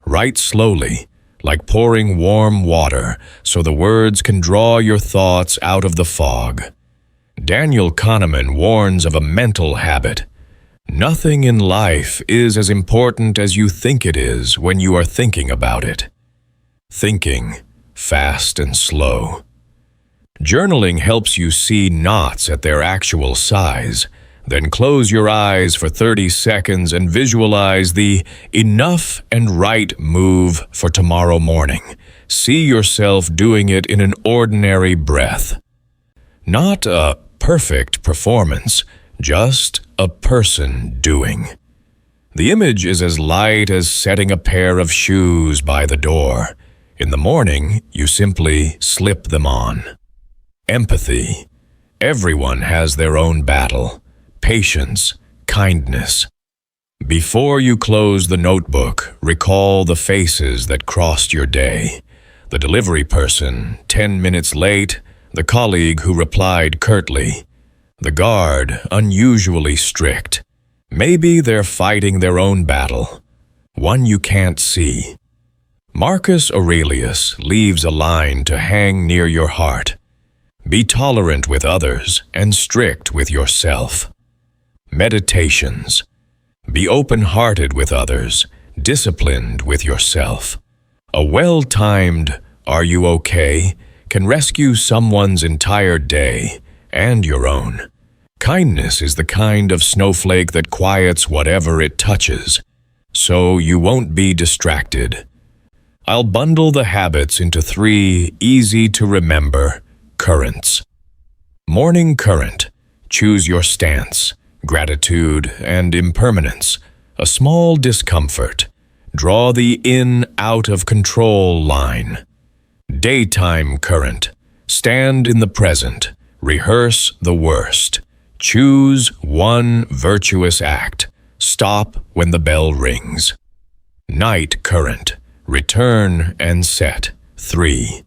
Write slowly, like pouring warm water, so the words can draw your thoughts out of the fog. Daniel Kahneman warns of a mental habit. Nothing in life is as important as you think it is when you are thinking about it. Thinking, fast and slow. Journaling helps you see knots at their actual size. Then close your eyes for 30 seconds and visualize the enough and right move for tomorrow morning. See yourself doing it in an ordinary breath. Not a perfect performance, just a person doing. The image is as light as setting a pair of shoes by the door. In the morning, you simply slip them on. Empathy. Everyone has their own battle. Patience, kindness. Before you close the notebook, recall the faces that crossed your day. The delivery person, 10 minutes late, the colleague who replied curtly, the guard, unusually strict. Maybe they're fighting their own battle, one you can't see. Marcus Aurelius leaves a line to hang near your heart. Be tolerant with others and strict with yourself. Meditations. Be open-hearted with others, disciplined with yourself. A well-timed "Are you okay?" can rescue someone's entire day and your own. Kindness is the kind of snowflake that quiets whatever it touches, so you won't be distracted. I'll bundle the habits into 3 easy-to-remember currents. Morning current. Choose your stance. Gratitude and impermanence. A small discomfort. Draw the in-out-of-control line. Daytime current. Stand in the present. Rehearse the worst. Choose one virtuous act. Stop when the bell rings. Night current. Return and set. 3.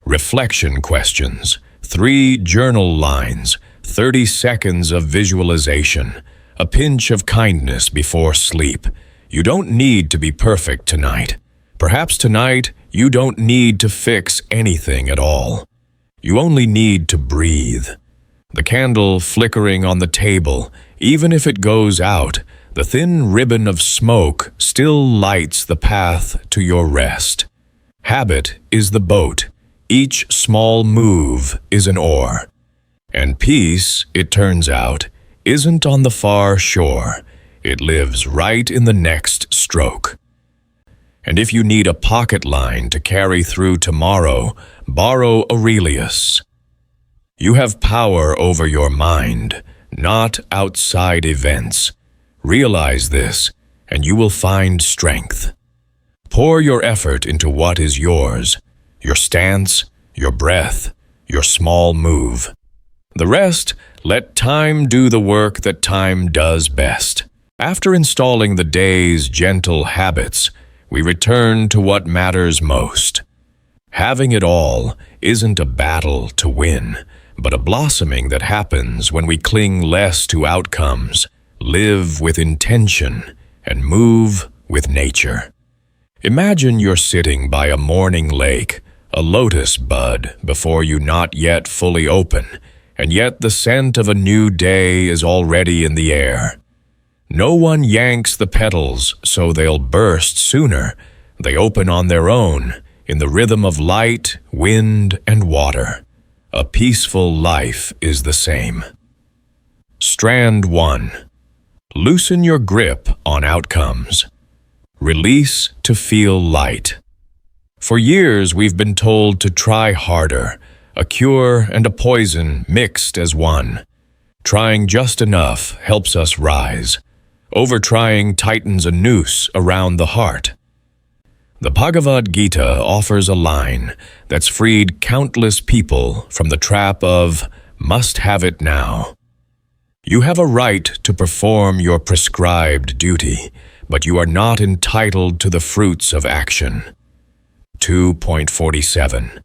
Reflection questions. 3 journal lines. 30 seconds of visualization. A pinch of kindness before sleep. You don't need to be perfect tonight. Perhaps tonight you don't need to fix anything at all. You only need to breathe. The candle flickering on the table, even if it goes out, the thin ribbon of smoke still lights the path to your rest. Habit is the boat. Each small move is an oar. And peace, it turns out, isn't on the far shore. It lives right in the next stroke. And if you need a pocket line to carry through tomorrow, borrow Aurelius. You have power over your mind, not outside events. Realize this, and you will find strength. Pour your effort into what is yours, your stance, your breath, your small move. The rest, let time do the work that time does best. After installing the day's gentle habits, we return to what matters most. Having it all isn't a battle to win, but a blossoming that happens when we cling less to outcomes, live with intention, and move with nature. Imagine you're sitting by a morning lake, a lotus bud before you not yet fully open, and yet the scent of a new day is already in the air. No one yanks the petals so they'll burst sooner. They open on their own, in the rhythm of light, wind, and water. A peaceful life is the same. Strand 1. Loosen your grip on outcomes. Release to feel light. For years we've been told to try harder, a cure and a poison mixed as one. Trying just enough helps us rise. Overtrying tightens a noose around the heart. The Bhagavad Gita offers a line that's freed countless people from the trap of must have it now. You have a right to perform your prescribed duty, but you are not entitled to the fruits of action. 2.47.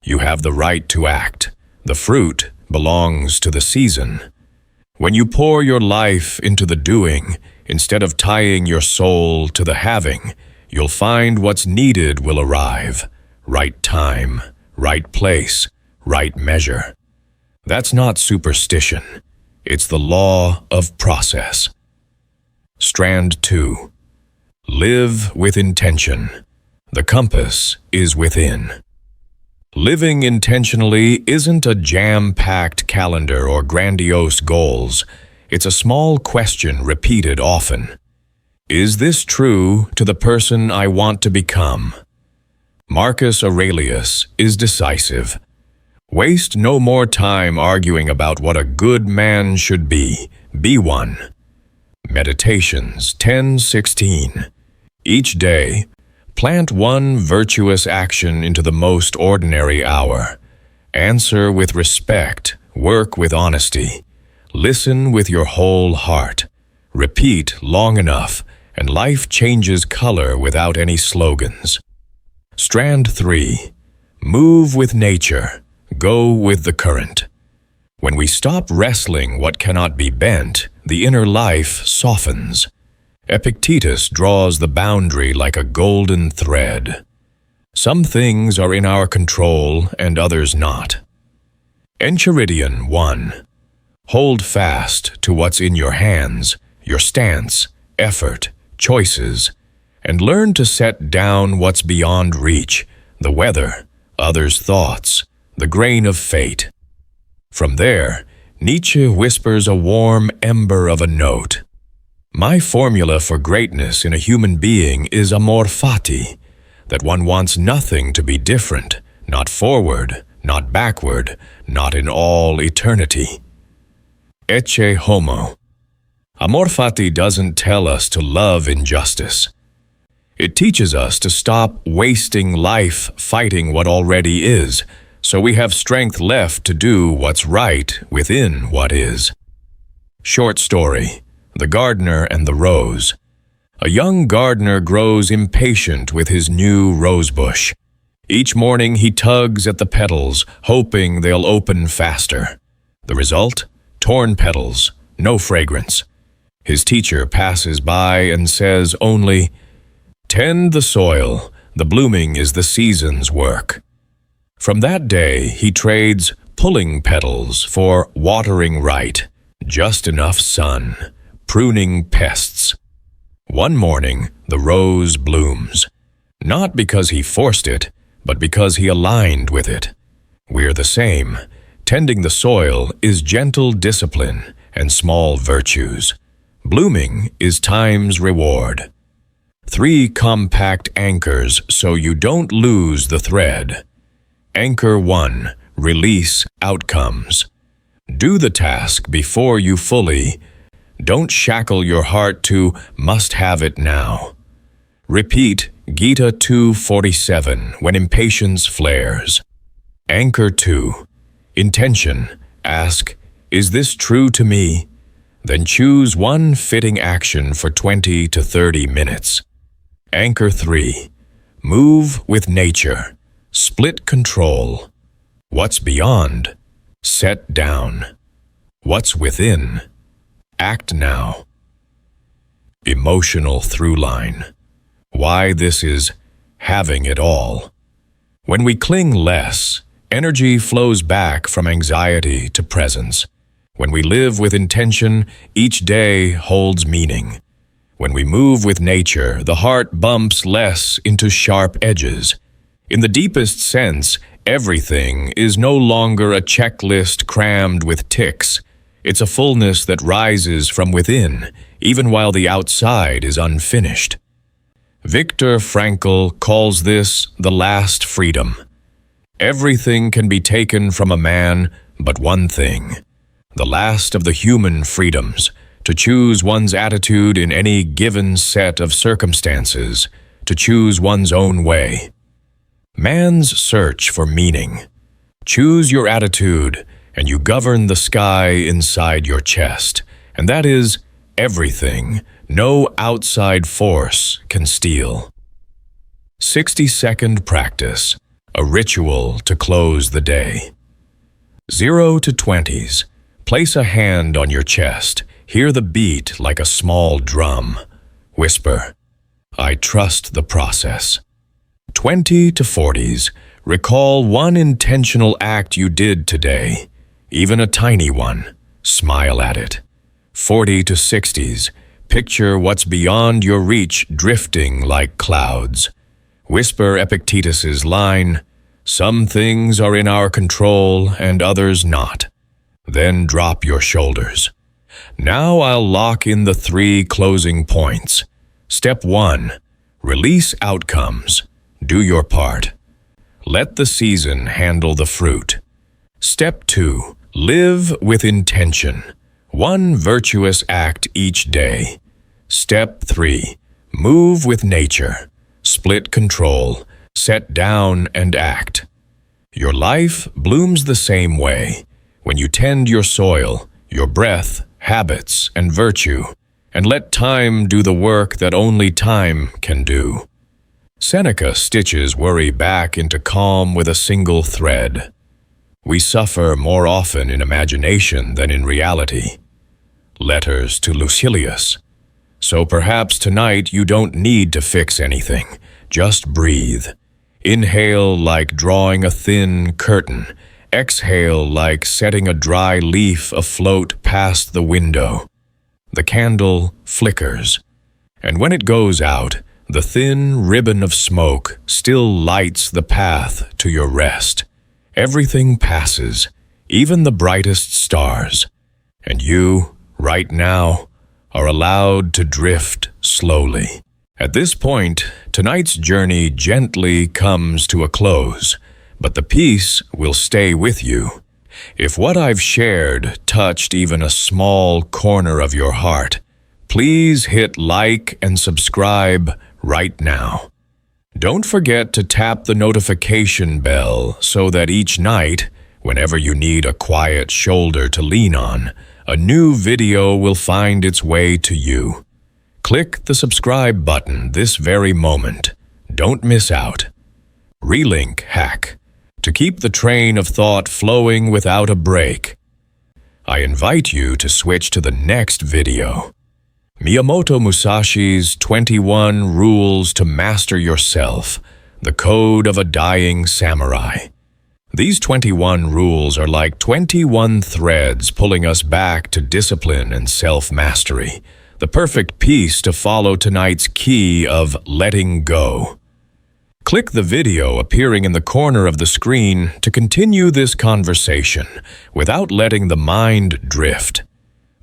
You have the right to act. The fruit belongs to the season. When you pour your life into the doing, instead of tying your soul to the having, you'll find what's needed will arrive. Right time, right place, right measure. That's not superstition. It's the law of process. Strand 2. Live with intention. The compass is within. Living intentionally isn't a jam-packed calendar or grandiose goals. It's a small question repeated often. Is this true to the person I want to become? Marcus Aurelius is decisive. Waste no more time arguing about what a good man should be. Be one. Meditations 10:16. Each day, plant one virtuous action into the most ordinary hour. Answer with respect, work with honesty. Listen with your whole heart. Repeat long enough, and life changes color without any slogans. Strand 3. Move with nature. Go with the current. When we stop wrestling what cannot be bent, the inner life softens. Epictetus draws the boundary like a golden thread. Some things are in our control and others not. Enchiridion 1. Hold fast to what's in your hands, your stance, effort, choices, and learn to set down what's beyond reach, the weather, others' thoughts, the grain of fate. From there, Nietzsche whispers a warm ember of a note. My formula for greatness in a human being is amor fati, that one wants nothing to be different, not forward, not backward, not in all eternity. Ecce homo. Amor fati doesn't tell us to love injustice. It teaches us to stop wasting life fighting what already is, so we have strength left to do what's right within what is. Short story, The Gardener and the Rose. A young gardener grows impatient with his new rosebush. Each morning he tugs at the petals, hoping they'll open faster. The result? Torn petals, no fragrance. His teacher passes by and says only, "Tend the soil, the blooming is the season's work." From that day, he trades pulling petals for watering right, just enough sun, pruning pests. One morning, the rose blooms, not because he forced it, but because he aligned with it. We're the same. Tending the soil is gentle discipline and small virtues. Blooming is time's reward. 3 compact anchors so you don't lose the thread. Anchor 1. Release outcomes. Do the task before you fully. Don't shackle your heart to must have it now. Repeat, Gita 2:47, when impatience flares. Anchor 2. Intention. Ask, is this true to me? Then choose one fitting action for 20 to 30 minutes. Anchor 3. Move with nature. Split control. What's beyond? Set down. What's within? Act now. Emotional through line. Why this is having it all. When we cling less, energy flows back from anxiety to presence. When we live with intention, each day holds meaning. When we move with nature, the heart bumps less into sharp edges. In the deepest sense, everything is no longer a checklist crammed with ticks. It's a fullness that rises from within, even while the outside is unfinished. Viktor Frankl calls this the last freedom. Everything can be taken from a man but one thing, the last of the human freedoms, to choose one's attitude in any given set of circumstances, to choose one's own way. Man's search for meaning. Choose your attitude, and you govern the sky inside your chest, and that is everything no outside force can steal. 60-second practice, a ritual to close the day. 0 to 20s. Place a hand on your chest. Hear the beat like a small drum. Whisper, I trust the process. 20 to 40s. Recall one intentional act you did today, even a tiny one. Smile at it. 40 to 60s. Picture what's beyond your reach drifting like clouds. Whisper Epictetus's line, some things are in our control and others not. Then drop your shoulders. Now I'll lock in the 3 closing points. Step 1. Release outcomes. Do your part. Let the season handle the fruit. Step 2. Live with intention. One virtuous act each day. Step 3. Move with nature. Split control. Set down and act. Your life blooms the same way. When you tend your soil, your breath, habits, and virtue, and let time do the work that only time can do. Seneca stitches worry back into calm with a single thread. We suffer more often in imagination than in reality. Letters to Lucilius. So perhaps tonight you don't need to fix anything. Just breathe. Inhale like drawing a thin curtain. Exhale like setting a dry leaf afloat past the window. The candle flickers, and when it goes out, the thin ribbon of smoke still lights the path to your rest. Everything passes, even the brightest stars, and you, right now, are allowed to drift slowly. At this point, tonight's journey gently comes to a close, but the peace will stay with you. If what I've shared touched even a small corner of your heart, please hit like and subscribe right now. Don't forget to tap the notification bell so that each night, whenever you need a quiet shoulder to lean on, a new video will find its way to you. Click the subscribe button this very moment. Don't miss out. Relink hack. To keep the train of thought flowing without a break. I invite you to switch to the next video. Miyamoto Musashi's 21 Rules to Master Yourself, the Code of a Dying Samurai. These 21 rules are like 21 threads pulling us back to discipline and self-mastery, the perfect piece to follow tonight's key of letting go. Click the video appearing in the corner of the screen to continue this conversation without letting the mind drift.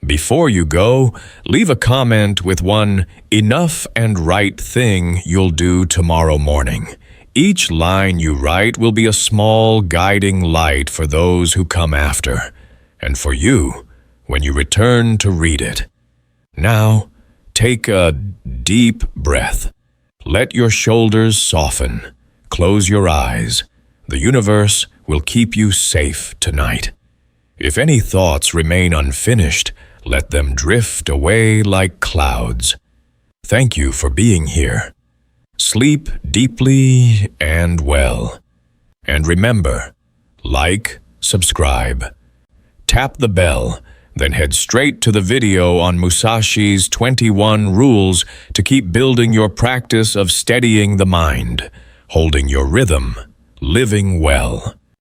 Before you go, leave a comment with one enough and right thing you'll do tomorrow morning. Each line you write will be a small guiding light for those who come after, and for you when you return to read it. Now, take a deep breath. Let your shoulders soften. Close your eyes. The universe will keep you safe tonight. If any thoughts remain unfinished, let them drift away like clouds. Thank you for being here. Sleep deeply and well. And remember, like, subscribe. Tap the bell, then head straight to the video on Musashi's 21 rules to keep building your practice of steadying the mind, holding your rhythm, living well.